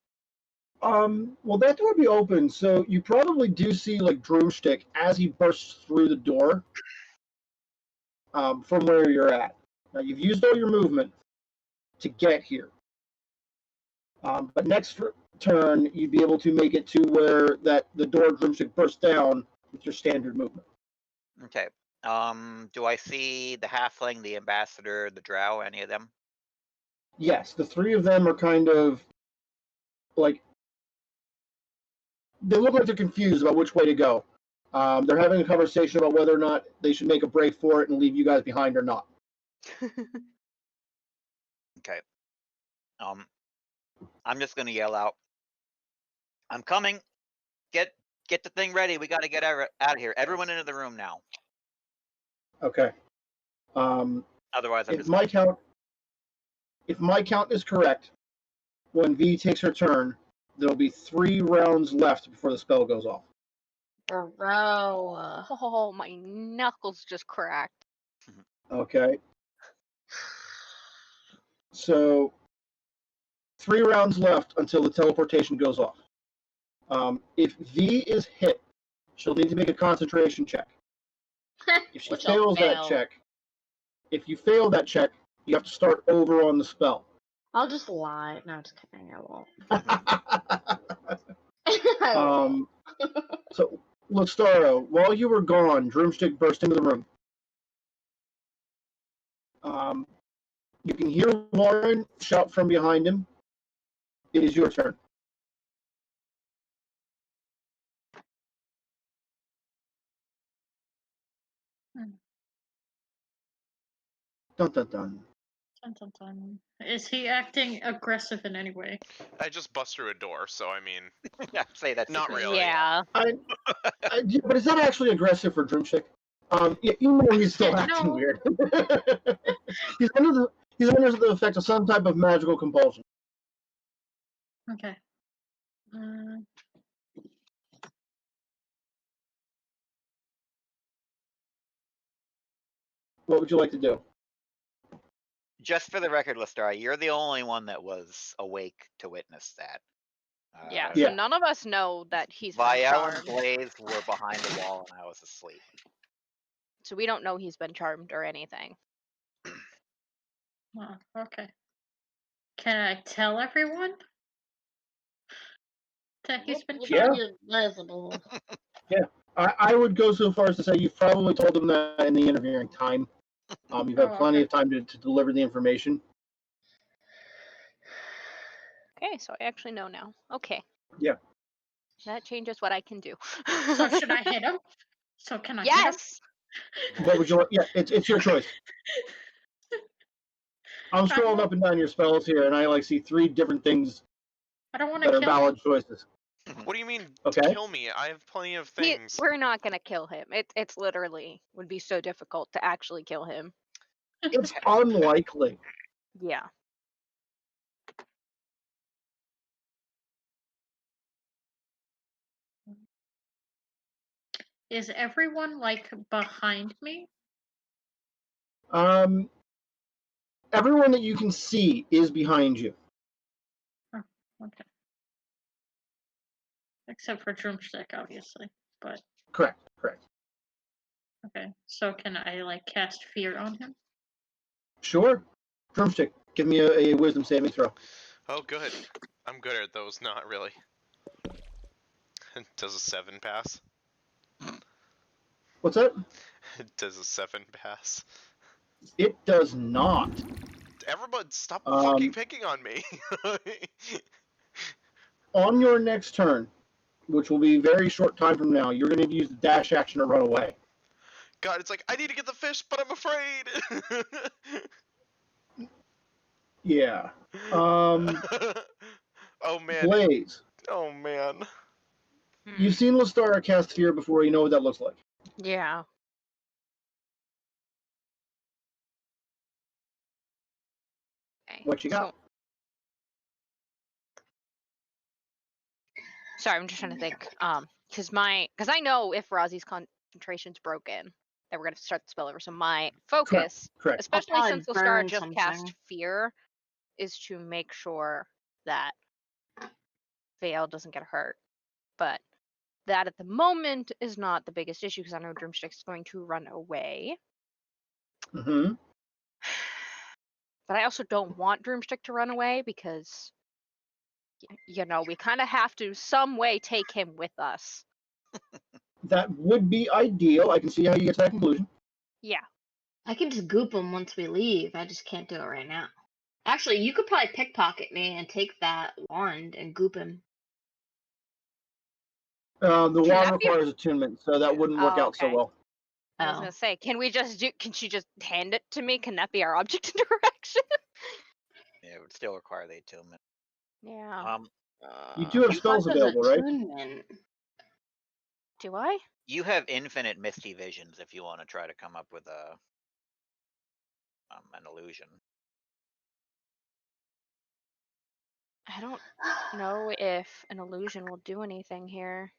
Well, that door would be open, so you probably do see like Droomstick as he bursts through the door from where you're at. Now, you've used all your movement to get here. But next turn, you'd be able to make it to where the door Droomstick bursts down with your standard movement. Okay. Do I see the halfling, the ambassador, the drow, any of them? Yes, the three of them are kind of like, they look like they're confused about which way to go. They're having a conversation about whether or not they should make a break for it and leave you guys behind or not. Okay. I'm just gonna yell out, "I'm coming! Get the thing ready. We got to get out of here. Everyone into the room now. Okay. Otherwise, I'm If just my count is correct, when V takes her turn, there'll be 3 rounds left before the spell goes off. Bro. Oh, my knuckles just cracked. Okay. So 3 rounds left until the teleportation goes off. If V is hit, she'll need to make a concentration check. If she Which I'll fails that fail. check, if you fail that check, you have to start over on the spell. I'll just lie. No, just kidding. I won't. So, Lestaro, while you were gone, Droomstick burst into the room. You can hear Warren shout from behind him. It is your turn. Dun dun dun. Dun, dun, dun. Is he acting aggressive in any way? I just bust through a door, so I mean, I'd say that's Not aggressive. really. Yeah. Yeah, but is that actually aggressive for Droomstick? Yeah, even though he's still acting No. weird. he's under the effect of some type of magical compulsion. Okay. What would you like to do? Just for the record, Lestar, you're the only one that was awake to witness that. Yeah. Yeah. So none of us know that he's been Vial and charmed. Blaze were behind the wall, and I was asleep. So we don't know he's been charmed or anything. Oh, okay. Can I tell everyone that he's been Look charmed? invisible. I would go so far as to say you've probably told them that in the interviewing time. You've had plenty of time to deliver the information. Okay, so I actually know now. Okay. Yeah. That changes what I can do. So should I hit him? So can I hit him? Yes. What would you like? Yeah, it's your choice. I'm scrolling up and down your spells here, and I see 3 different things I don't want to that are kill him. valid choices. what do you mean Okay. kill me? I have plenty of things. We're not gonna kill him. It's literally would be so difficult to actually kill him. It's unlikely. Yeah. Is everyone behind me? Everyone that you can see is behind you. Okay. Except for Droomstick, obviously. But Correct. okay. So can I cast fear on him? Sure. Drumstick, give me a wisdom saving throw. Oh, good. I'm good at those. Not really. Does a 7 pass? What's that? Does a 7 pass? It does not. Everybody, stop Um, fucking picking on me. On your next turn, which will be very short time from now, you're going to use the dash action to run away. God, it's like, I need to get the fish, but I'm afraid. Yeah. Oh man. Blaze. Oh man. You've seen Lestara cast Fear before. You know what that looks like. Yeah. Okay. What you got? Sorry, I'm just trying to think. Because I know if Razi's concentration's broken, that we're gonna start the spell over. So my focus, Correct. especially probably since Lestara burn just something. cast Fear, is to make sure that Vale doesn't get hurt. But that at the moment is not the biggest issue because I know Droomstick's going to run away. Mm-hmm. But I also don't want Droomstick to run away because, you know, we kind of have to some way take him with us. That would be ideal. I can see how you get to that conclusion. Yeah. I can just goop him once we leave. I just can't do it right now. Actually, you could probably pickpocket me and take that wand and goop him. The Can wand that be- requires attunement, so that wouldn't work Oh, out so okay. well. I was Oh. gonna say, can she just hand it to me? Can that be our object of direction? Yeah, it would still require the attunement. Yeah. You do have Who spells has available, right? attunement? Do I? You have infinite misty visions if you want to try to come up with an illusion. I don't know if an illusion will do anything here.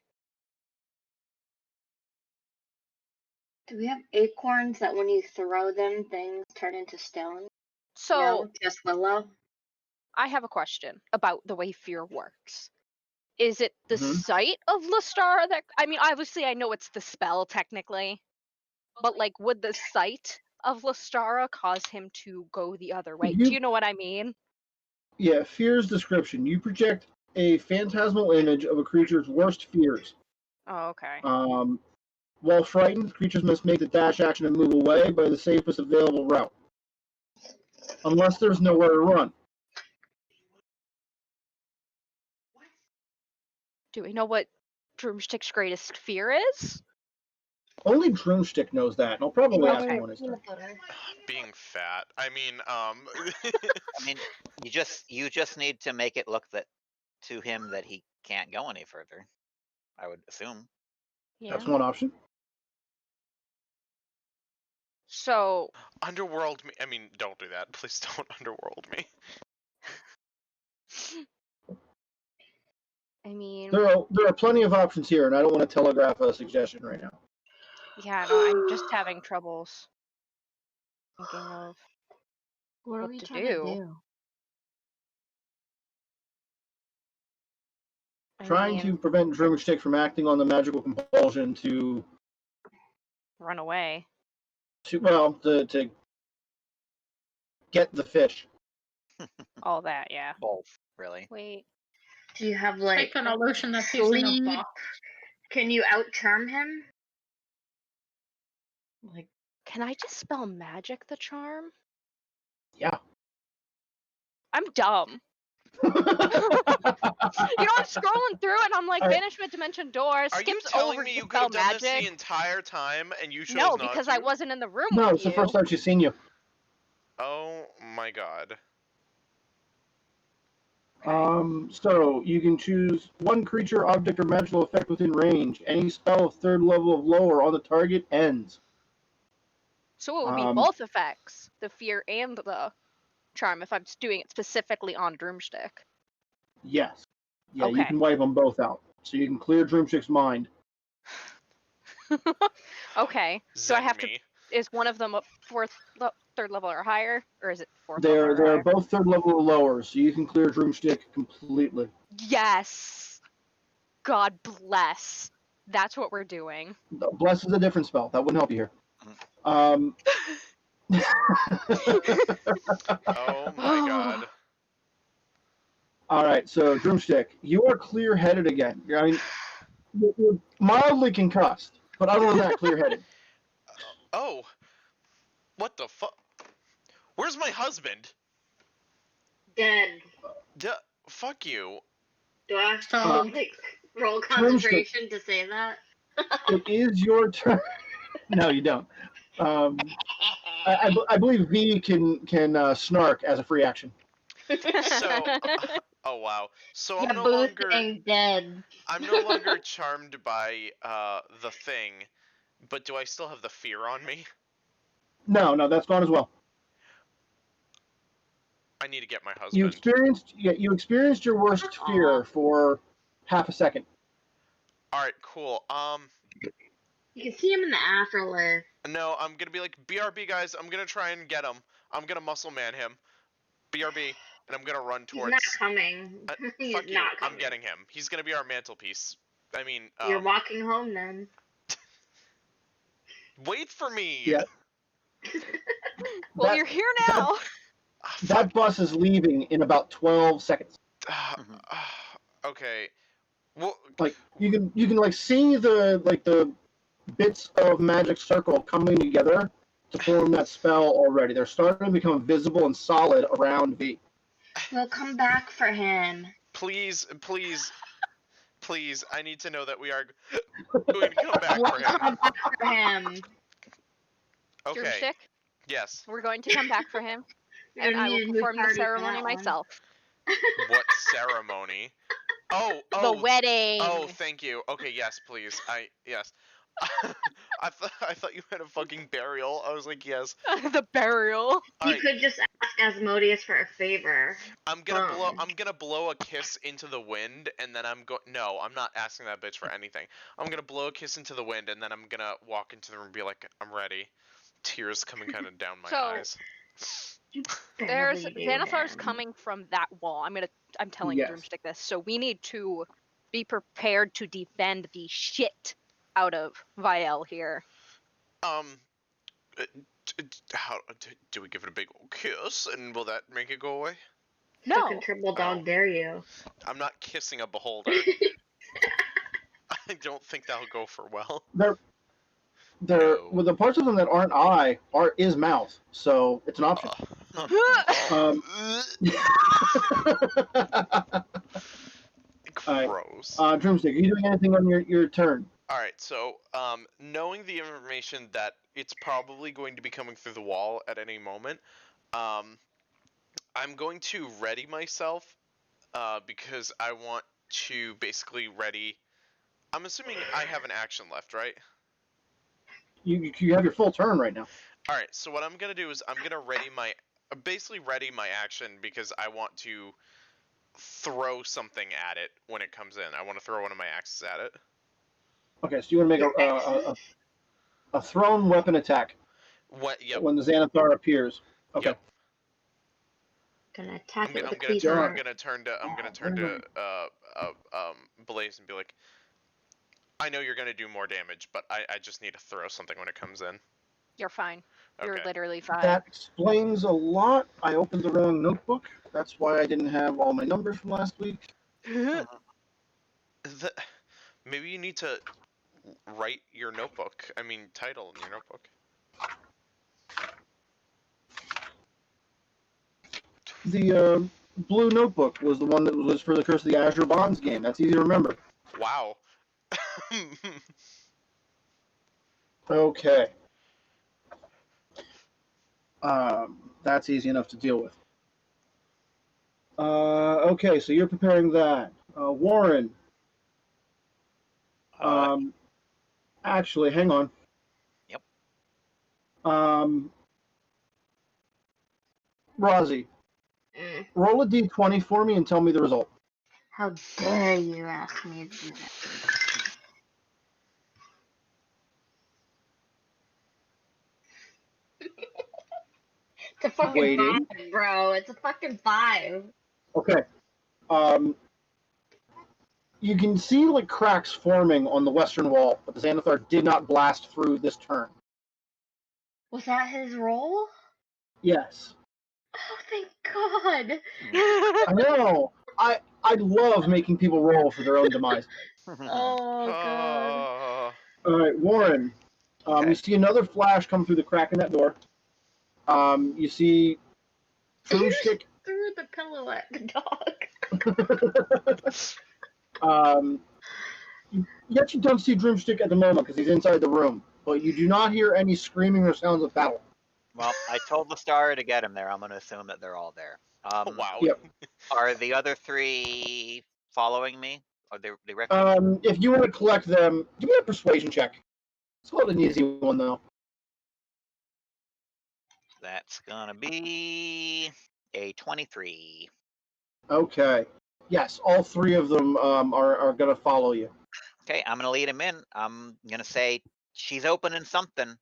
Do we have acorns that when you throw them, things turn into stone? So No, just willow. I have a question about the way fear works. Is it the Mhm. sight of Lestara that? I mean, obviously, I know it's the spell technically, but like, would the sight of Lestara cause him to go the other way? Do you know what I mean? Yeah, Fear's description. You project a phantasmal image of a creature's worst fears. Oh, okay. While frightened, creatures must make the dash action and move away by the safest available route. Unless there's nowhere to run. Do we know what Droomstick's greatest fear is? Only Droomstick knows that, and I'll probably ask him on his turn. Being fat. I mean, I mean, you just need to make it look to him that he can't go any further. I would assume. Yeah. That's one option. So underworld me. I mean, don't do that. Please don't underworld me. I mean, There are plenty of options here, and I don't want to telegraph a suggestion right now. yeah, no, I'm just having troubles thinking of What are what we to trying do. to do? I Trying mean, to prevent Droomstick from acting on the magical compulsion to run away. to get the fish. All that, yeah. Both, really. Wait. Do you have like Take an illusion that's usually no sleep? box. Can you out charm him? Like, Can I just spell magic the charm? Yeah. I'm dumb. You know, I'm scrolling through and I'm like, Alright. banishment dimension door, Are you skips telling over me to you could spell have done this magic. the entire time and you chose No, not because to? I wasn't in the room No, with it's you. the first time she's seen you. Oh my god. So you can choose one creature, object, or magical effect within range. Any spell of third level of lower on the target ends. So it would be both effects, the fear and the charm, if I'm doing it specifically on Droomstick. Yes. Yeah, you Okay. can wipe them both out. So you can clear Droomstick's mind. Okay. So I Zen have to. me. Is one of them a third level or higher, or is it fourth They're level or higher? both third level or lower, so you can clear Droomstick completely. Yes. God bless. That's what we're doing. Bless is a different spell. That wouldn't help you here. Oh my god. All right, so Droomstick, you are clear-headed again. I mean, you're mildly concussed, but other than that, clear-headed. Oh. What the fuck? Where's my husband? dead. Fuck you. Do I have So- to roll concentration to say that? It is your turn. No, you don't. I believe V can snark as a free action. So, oh wow. So Yeah, I'm no Boo's longer saying dead. I'm no longer charmed by the thing, but do I still have the fear on me? No, that's gone as well. I need to get my You husband. experienced your worst fear for half a second. All right, cool. You can see him in the afterlife. No, I'm gonna be like, BRB guys, I'm gonna try and get him. I'm gonna muscle man him. BRB, and I'm gonna run He's towards. not coming. He's Fuck you. not coming. I'm getting him. He's gonna be our mantelpiece. I mean, You're walking home then. wait for me. Yeah. Well, That- you're here now. That bus is leaving in about 12 seconds. Okay. Well, Like you can like see the bits of magic circle coming together to form that spell already. They're starting to become visible and solid around V. We'll come back for him. please, I need to know that we are going to come back We'll for him. come back for him. Okay. Drumstick, Yes. we're going to come back for him, You're and gonna I need will a new perform the party for ceremony that one. myself. What ceremony? Oh. The wedding. Oh, thank you. Okay, yes, please. Yes. I thought you had a fucking burial. I was like, yes. The burial. All You right. could just ask Asmodeus for a favor. I'm gonna blow a kiss into the wind, and then No, I'm not asking that bitch for anything. I'm gonna blow a kiss into the wind, and then I'm gonna walk into the room and be like, I'm ready. Tears coming kind of down my So- eyes. There's Barely do Xanathar's him. coming from that wall. I'm telling Yes. Drumstick this. So we need to be prepared to defend the shit out of Viel here. How do we give it a big old kiss, and will that make it go away? No. Fucking triple dog dare you. I'm not kissing a beholder. I don't think that'll go for well. They're No. with the parts of them that aren't is mouth, so it's an option. Um, Gross. Drumstick, are you doing anything on your turn? Alright, so, knowing the information that it's probably going to be coming through the wall at any moment, I'm going to ready myself, because I want to basically ready... I'm assuming I have an action left, right? You have your full turn right now. Alright, so what I'm gonna do is I'm gonna basically ready my action because I want to throw something at it when it comes in. I want to throw one of my axes at it. Okay, so you want to make a thrown weapon attack What? Yep. when the Xanathar appears. Okay. Yep. Gonna attack it with a I'm cleaver. gonna turn to Blaze and be like, I know you're gonna do more damage, but I just need to throw something when it comes in. You're fine. You're Okay. literally fine. That explains a lot. I opened the wrong notebook. That's why I didn't have all my numbers from last week. Maybe you need to write your notebook. I mean, title in your notebook. The blue notebook was the one that was for the Curse of the Azure Bonds game. That's easy to remember. Wow. Okay. That's easy enough to deal with. Okay, so you're preparing that. Warren. Actually, hang on. Yep. Rozzy, roll a d20 for me and tell me the result. How dare you ask me to do that? It's a fucking Waiting. 5, bro. It's a fucking 5. Okay. You can see like cracks forming on the western wall, but the Xanathar did not blast through this turn. Was that his roll? Yes. Oh, thank God. I know. I love making people roll for their own demise. Oh, God. All right, Warren. Okay. You see another flash come through the crack in that door. You see Drumstick. Through the pillow at the dog. Yet you don't see Droomstick at the moment because he's inside the room, but you do not hear any screaming or sounds of battle. Well, I told the star to get him there. I'm going to assume that they're all there. Wow. Yep. Are the other three following me? Are they refugees? If you want to collect them, give me a persuasion check. It's not an easy one though. That's going to be a 23. Okay. Yes, all three of them are going to follow you. Okay, I'm going to lead him in. I'm going to say, she's opening something.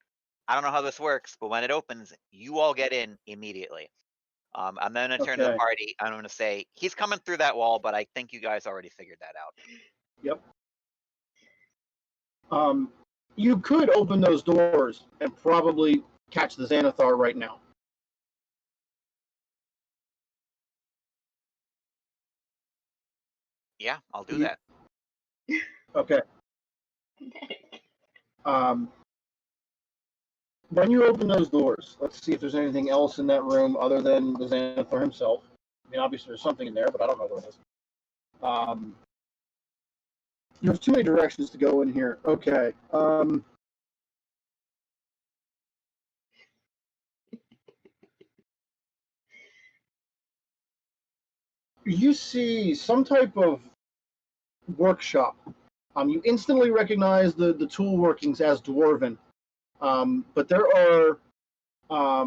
I don't know how this works, but when it opens, you all get in immediately. I'm then going to turn to the Okay. party. I'm going to say, he's coming through that wall, but I think you guys already figured that out. Yep. You could open those doors and probably catch the Xanathar right now. Yeah, I'll do You- that. Okay. When you open those doors, let's see if there's anything else in that room other than the Xanathar himself. I mean, obviously there's something in there, but I don't know what it is. There's too many directions to go in here. Okay. You see some type of workshop. You instantly recognize the tool workings as dwarven, but there's a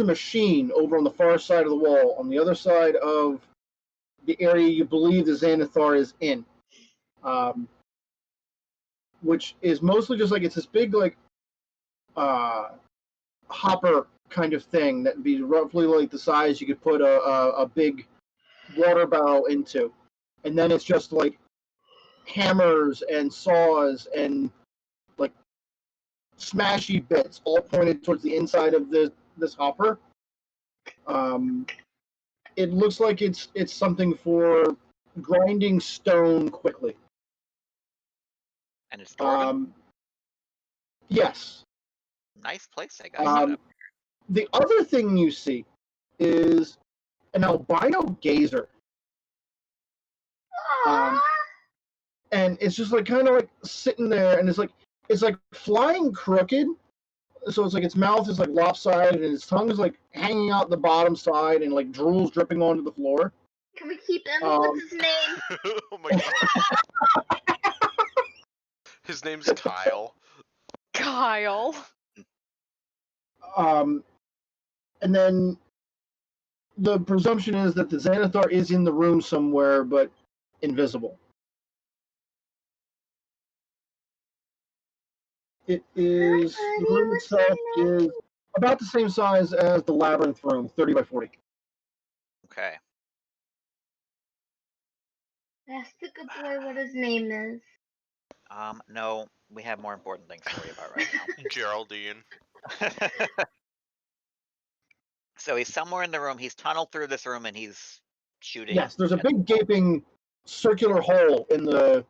machine over on the far side of the wall, on the other side of the area you believe the Xanathar is in, which is mostly just like it's this big like hopper kind of thing that'd be roughly like the size you could put a big water barrel into, and then it's just like hammers and saws and like smashy bits all pointed towards the inside of this hopper. It looks like it's something for grinding stone quickly. And it's dwarven? Yes. Nice place, I guess. The other thing you see is an albino gazer. And it's just like kind of like sitting there, and it's like flying crooked. So it's like its mouth is like lopsided, and its tongue is like hanging out the bottom side, and like drool's dripping onto the floor. Can we keep him? What's his name? Oh my god. His name's Kyle. Kyle. And then the presumption is that the Xanathar is in the room somewhere, but invisible. It is, the room itself is about the same size as the labyrinth room, 30 by 40. Okay. Ask the good boy what his name is. No, we have more important things to worry about right now. Geraldine. So he's somewhere in the room. He's tunneled through this room and he's shooting. Yes, there's a big gaping circular hole in the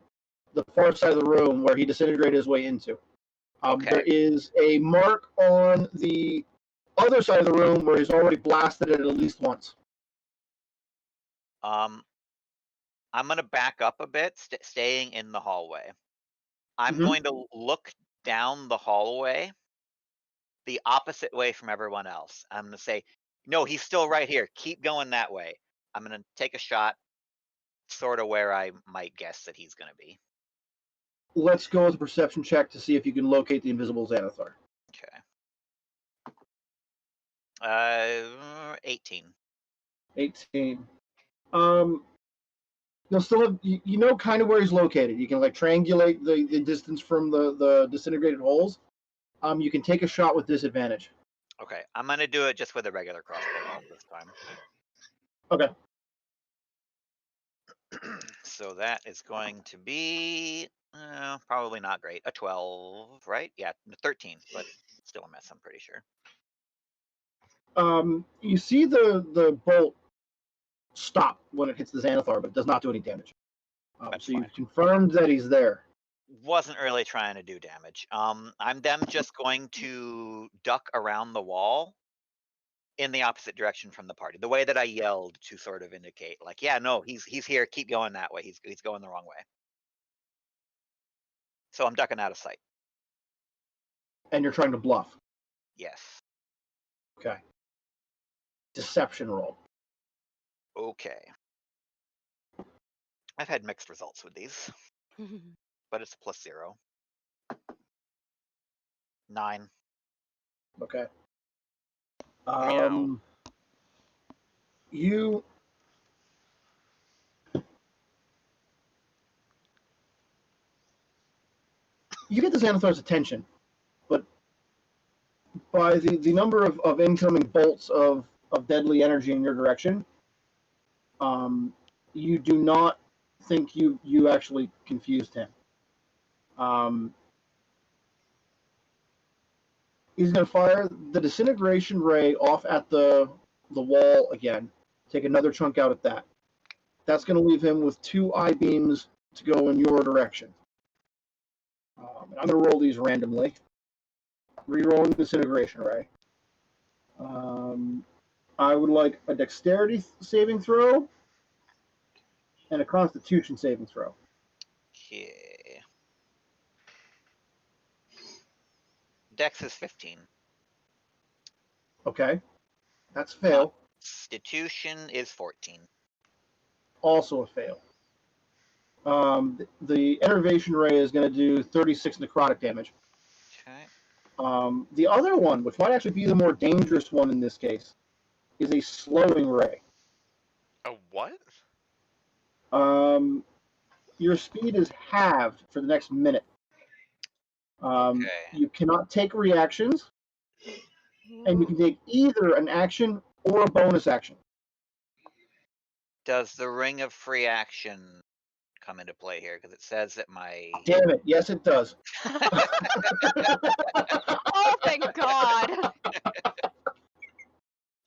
far side of the room where he disintegrated his way into. Okay. There is a mark on the other side of the room where he's already blasted it at least once. I'm gonna back up a bit, staying in the hallway. I'm Mhm. going to look down the hallway the opposite way from everyone else. I'm gonna say, no, he's still right here. Keep going that way. I'm gonna take a shot, sort of where I might guess that he's gonna be. Let's go with a perception check to see if you can locate the invisible Xanathar. Okay. 18. 18. You'll still have, you know kind of where he's located. You can like triangulate the distance from the disintegrated holes. You can take a shot with disadvantage. Okay, I'm gonna do it just with a regular crossbow bolt this time. Okay. So that is going to be probably not great. A 12, right? Yeah, 13, but still a miss, I'm pretty sure. You see the bolt stop when it hits the Xanathar, but it does not do any damage. That's So fine. you've confirmed that he's there. Wasn't really trying to do damage. I'm then just going to duck around the wall in the opposite direction from the party. The way that I yelled to sort of indicate, like, yeah, no, he's here. Keep going that way. He's going the wrong way. So I'm ducking out of sight. And you're trying to bluff. Yes. Okay. Deception roll. Okay. I've had mixed results with these, but it's a +0. 9. Okay. Meow. You get the Xanathar's attention, but by the number of incoming bolts of deadly energy in your direction, you do not think you actually confused him. He's going to fire the disintegration ray off at the wall again. Take another chunk out at that. That's going to leave him with 2 eye beams to go in your direction. I'm going to roll these randomly. Rerolling disintegration ray. I would like a dexterity saving throw and a constitution saving throw. Okay. Dex is 15. Okay. That's a fail. Constitution is 14. Also a fail. The enervation ray is going to do 36 necrotic damage. Okay. The other one, which might actually be the more dangerous one in this case, is a slowing ray. A what? Your speed is halved for the next minute. Okay. You cannot take reactions, and you can take either an action or a bonus action. Does the ring of free action come into play here? Because it says that my Damn it! Yes, it does. Oh, thank God.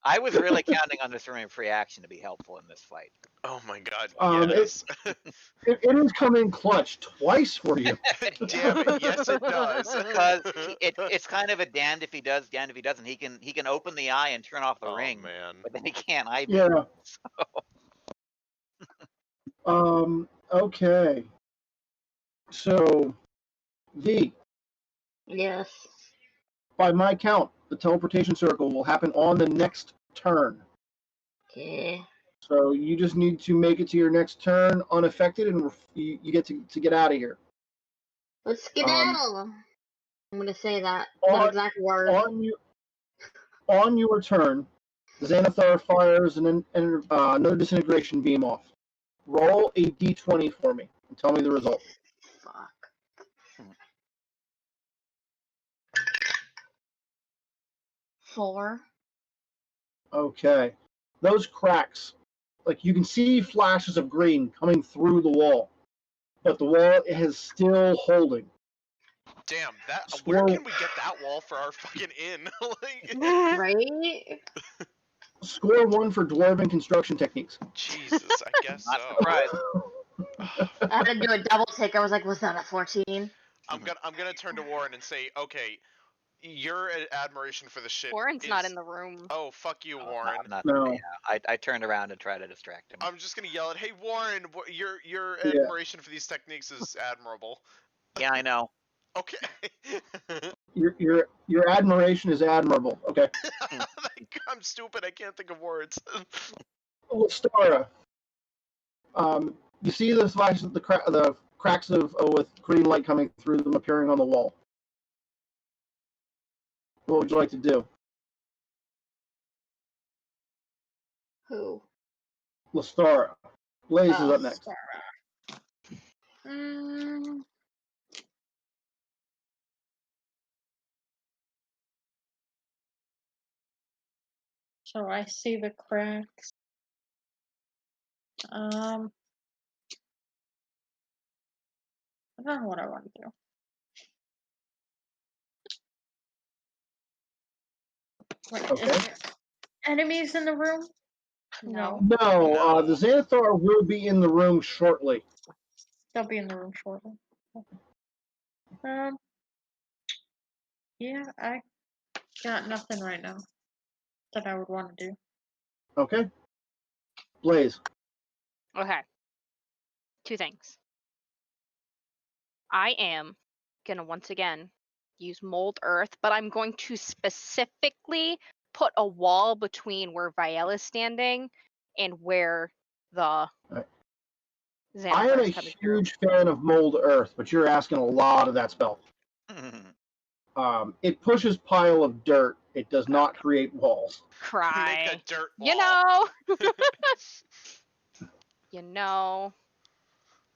I was really counting on this ring of free action to be helpful in this fight. Oh my god, It has come in clutch twice for you. Damn it, yes it does. Because it's kind of a damned if he does, damned if he doesn't. He can open the eye and turn off the ring, man. but then he can't eye beam. Yeah. So. Okay. So, V, Yes. by my count, the teleportation circle will happen on the next turn. Okay. So you just need to make it to your next turn unaffected, and you get to get out of here. Let's skedaddle. I'm gonna say that exact word. On your turn, Xanathar fires another disintegration beam off. Roll a d20 for me and tell me the result. Fuck. 4. Okay. Those cracks, like you can see flashes of green coming through the wall, but the wall is still holding. Damn, where can we get that wall for our fucking inn? Like, Right? Score 1 for dwarven construction techniques. Jesus, I guess Not so. surprised. I had to do a double take. I was like, was that a 14? I'm gonna turn to Warren and say, okay, your admiration for the shit. Warren's not in the room. Oh, fuck you, Warren. No. Yeah, I turned around and tried to distract him. I'm just gonna yell at, hey Warren, your admiration for these techniques is admirable. Yeah, I know. Okay. Your admiration is admirable. Okay. I'm stupid. I can't think of words. Lystara, you see the flashes, the cracks of with green light coming through them, appearing on the wall. What would you like to do? Who? Lystara. Blaze is Oh, up next. So I see the cracks. I don't know what I want to do. Wait, Okay. is there enemies in the room? No. No, the Xanathar will be in the room shortly. They'll be in the room shortly. Yeah, I got nothing right now. that I would want to do. Okay. Blaze. Okay. Two things. I am gonna once again use mold earth, but I'm going to specifically put a wall between where Vielle is standing and where the Right. I Xanathar am a is coming through. huge fan of mold earth, but you're asking a lot of that spell. It pushes pile of dirt. It does not create walls. Cry. Make a dirt wall. You know. You know.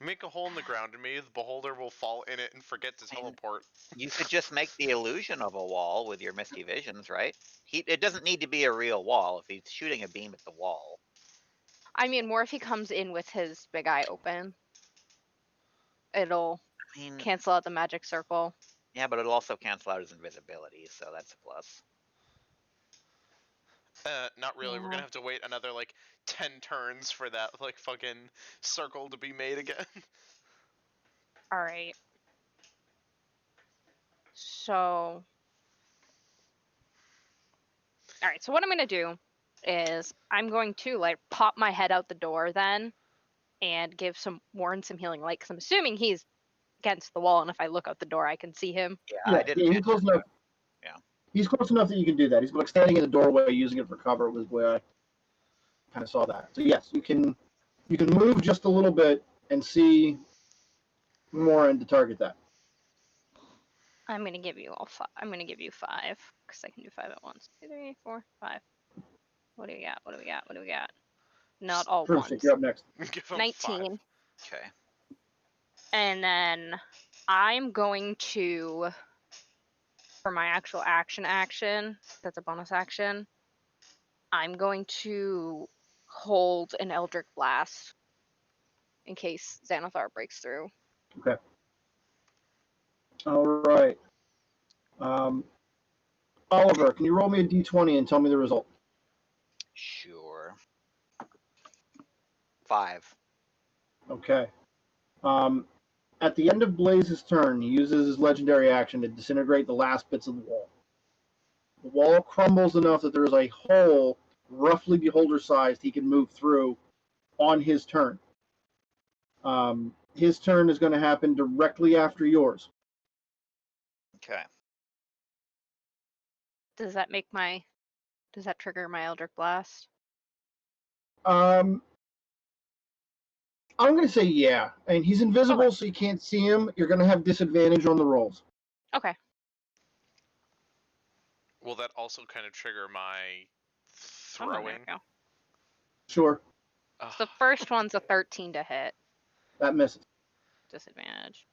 Make a hole in the ground, and maybe the beholder will fall in it and forget to teleport. You could just make the illusion of a wall with your misty visions, right? It doesn't need to be a real wall if he's shooting a beam at the wall. I mean, more if he comes in with his big eye open. It'll I mean, cancel out the magic circle. yeah, but it'll also cancel out his invisibility, so that's a plus. Not really. We're Yeah. gonna have to wait another like 10 turns for that like fucking circle to be made again. All right. So. All right. So what I'm gonna do is I'm going to like pop my head out the door then, and give Warren some healing light because I'm assuming he's against the wall, and if I look out the door, I can see him. Yeah, Yeah, I didn't. he's close enough. Yeah. He's close enough that you can do that. He's like standing in the doorway using it for cover was where I kind of saw that. So yes, you can move just a little bit and see Warren to target that. I'm gonna give you all 5. I'm gonna give you 5 because I can do 5 at once. 2, 3, 4, 5. What do we got? What do we got? What do we got? Not all Broomstick, ones. you're up next. Give him 19. 5. Okay. And then I'm going to, for my actual action, that's a bonus action, I'm going to hold an Eldritch Blast in case Xanathar breaks through. Okay. All right. Oliver, can you roll me a d20 and tell me the result? Sure. 5. Okay. At the end of Blaze's turn, he uses his legendary action to disintegrate the last bits of the wall. The wall crumbles enough that there is a hole roughly beholder-sized he can move through on his turn. His turn is going to happen directly after yours. Okay. Does that trigger my Eldritch Blast? I'm going to say yeah. And he's invisible, Okay. so you can't see him. You're going to have disadvantage on the rolls. Okay. Will that also kind of trigger my Oh, there throwing? we go. Sure, Ugh. The first one's a 13 to hit. that misses. Disadvantage.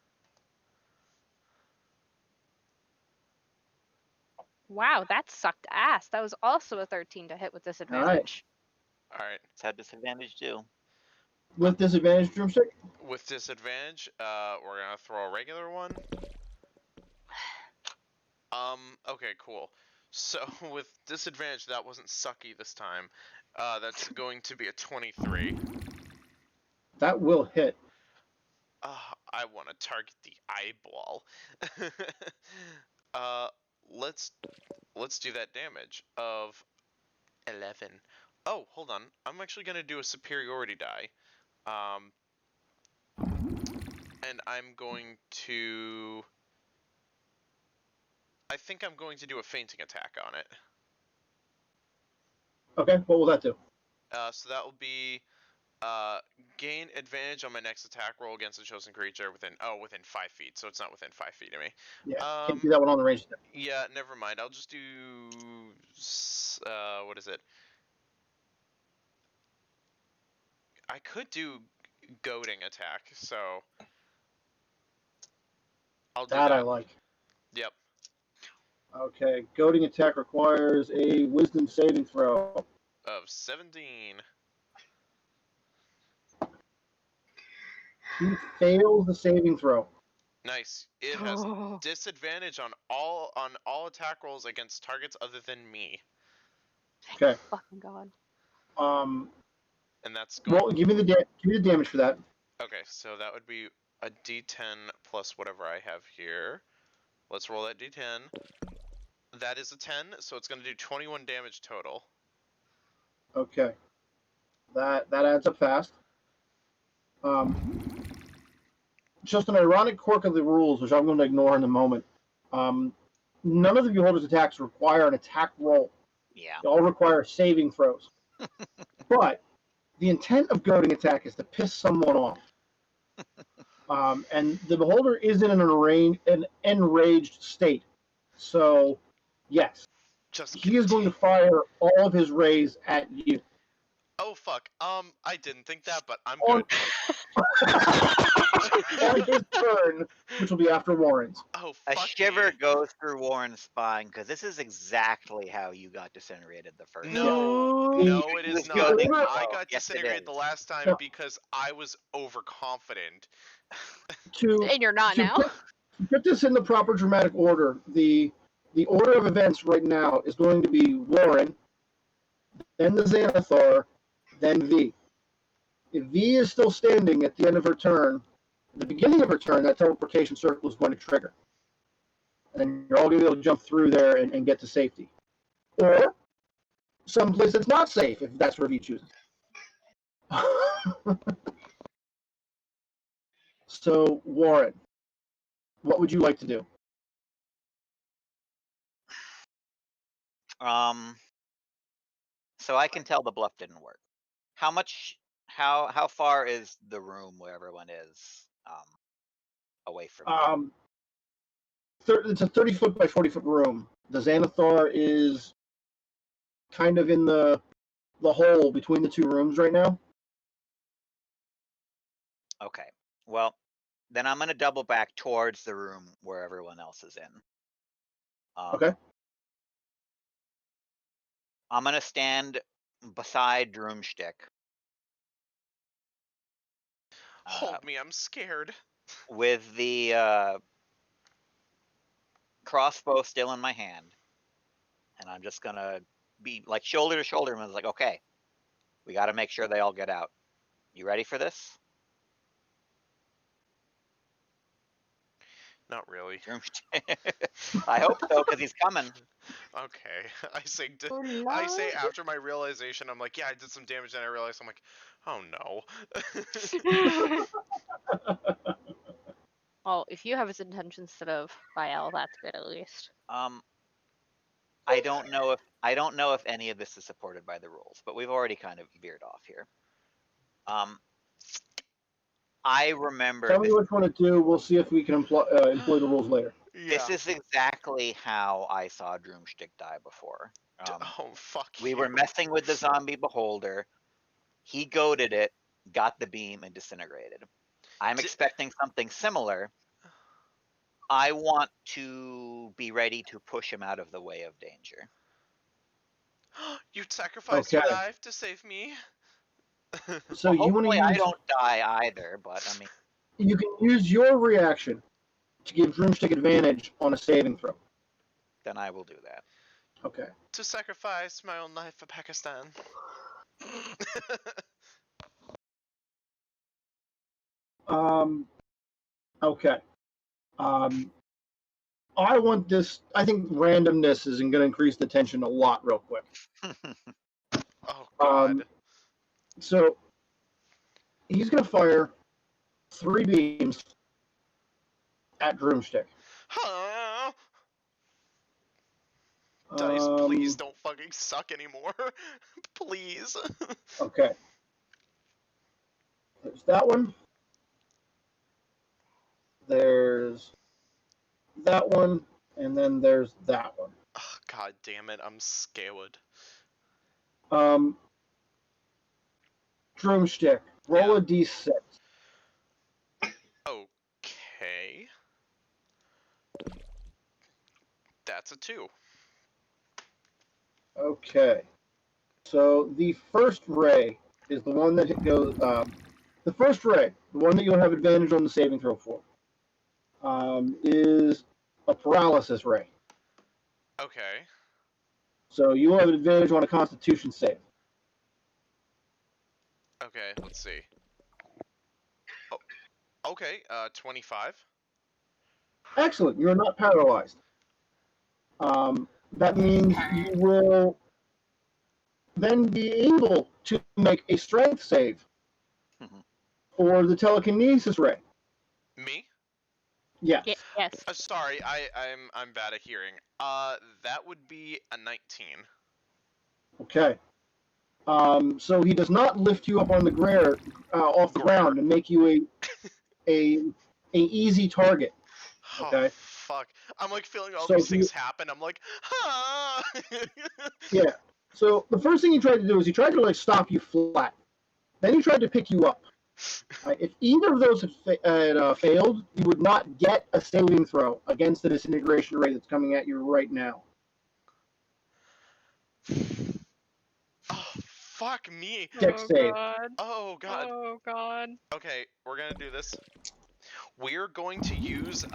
Wow, that sucked ass. That was also a 13 to hit with disadvantage. All right. It's had disadvantage too. With disadvantage, Drumstick? With disadvantage, we're gonna throw a regular one. Okay, cool. So with disadvantage, that wasn't sucky this time. That's going to be a 23. That will hit. I want to target the eyeball. uh, let's do that damage of 11. Oh, hold on. I'm actually gonna do a superiority die. And I'm going to. I think I'm going to do a fainting attack on it. Okay, what will that do? So that will be gain advantage on my next attack roll against a chosen creature within 5 feet. So it's not within 5 feet of me. Yeah, can't do that one on the range attack. Yeah, never mind. I'll just do what is it? I could do goading attack, so I'll do That that. I like. Yep. Okay, goading attack requires a wisdom saving throw. Of 17. He fails the saving throw. Nice. It has Oh. disadvantage on all attack rolls against targets other than me. Okay. Fucking god. And that's going. Roll. Give me the damage for that. Okay, so that would be a D10 plus whatever I have here. Let's roll that D10. That is a 10, so it's going to do 21 damage total. Okay. That adds up fast. Just an ironic quirk of the rules, which I'm going to ignore in a moment. None of the Beholder's attacks require an attack roll. Yeah. They all require saving throws. But the intent of goading attack is to piss someone off. And the Beholder is in an enraged state. So, yes, Just he is going to fire all of his rays at you. Oh fuck. I didn't think that, but I'm On, good. on his turn, which will be after Warren's. Oh A fuck shiver me. goes through Warren's spine because this is exactly how you got disintegrated the first time. No, it He is was not. building I low. got Yes, it disintegrated is. the last time Yeah. because I was overconfident. And you're not now. To put this in the proper dramatic order, the order of events right now is going to be Warren, then the Xanathar, then V. If V is still standing at the end of her turn, at the beginning of her turn, that teleportation circle is going to trigger. And then you're all going to be able to jump through there and get to safety. Or someplace that's not safe, if that's where V chooses. So, Warren, what would you like to do? So I can tell the bluff didn't work. How far is the room where everyone is away from me? It's a 30-foot by 40-foot room. The Xanathar is kind of in the hole between the two rooms right now. Okay. Well, then I'm gonna double back towards the room where everyone else is in. Okay. I'm gonna stand beside Droomstick. Hold me, I'm scared. With the crossbow still in my hand, and I'm just gonna be like shoulder to shoulder, and I was like, okay, we got to make sure they all get out. You ready for this? Not really. I hope so, because he's coming. Okay. I say after my realization, I'm like, yeah, I did some damage, and I realized I'm like, oh no. Well, if you have his intentions instead of Vial, that's good at least. I don't know if any of this is supported by the rules, but we've already kind of veered off here. I remember. Tell me what you want to do. We'll see if we can employ the rules later. Yeah. This is exactly how I saw Droomstick die before. Oh fuck We you. were messing with the zombie beholder. He goaded it, got the beam, and disintegrated. I'm expecting something similar. I want to be ready to push him out of the way of danger. You'd sacrifice your life to save me. So Well, you want to hopefully use? I don't die either, but I mean, You can use your reaction to give Droomstick advantage on a saving throw. then I will do that. Okay. To sacrifice my own life for Pakistan. Okay. I want this. I think randomness is going to increase the tension a lot, real quick. Oh god. So he's going to fire 3 beams at Droomstick. Huh? Dice, please don't fucking suck anymore. Please. Okay. There's that one. There's that one, and then there's that one. Oh, god damn it, I'm scared. Droomstick, roll a d6. Okay. That's a 2. Okay. So the first ray is the one that goes. The first ray, the one that you'll have advantage on the saving throw for, is a paralysis ray. Okay. So you will have advantage on a Constitution save. Okay, let's see. Oh, okay, 25. Excellent. You are not paralyzed. That means you will then be able to make a strength save Mhm. for the telekinesis ray. Me? Yes. Yes. Sorry, I'm bad at hearing. That would be a 19. Okay. So he does not lift you up on the off the ground and make you a easy target. Oh Okay. fuck! I'm like feeling all So these he- things happen. I'm like, ah! Yeah. So the first thing he tried to do is he tried to like stop you flat. Then he tried to pick you up. Right? If either of those had failed, you would not get a saving throw against the disintegration ray that's coming at you right now. Oh fuck me! Dex save. God. Oh god. Oh god. Okay, we're gonna do this. We're going to use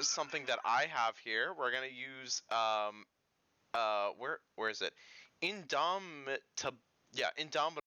something that I have here. We're gonna use where is it? Indomitable. Yeah, Indomitable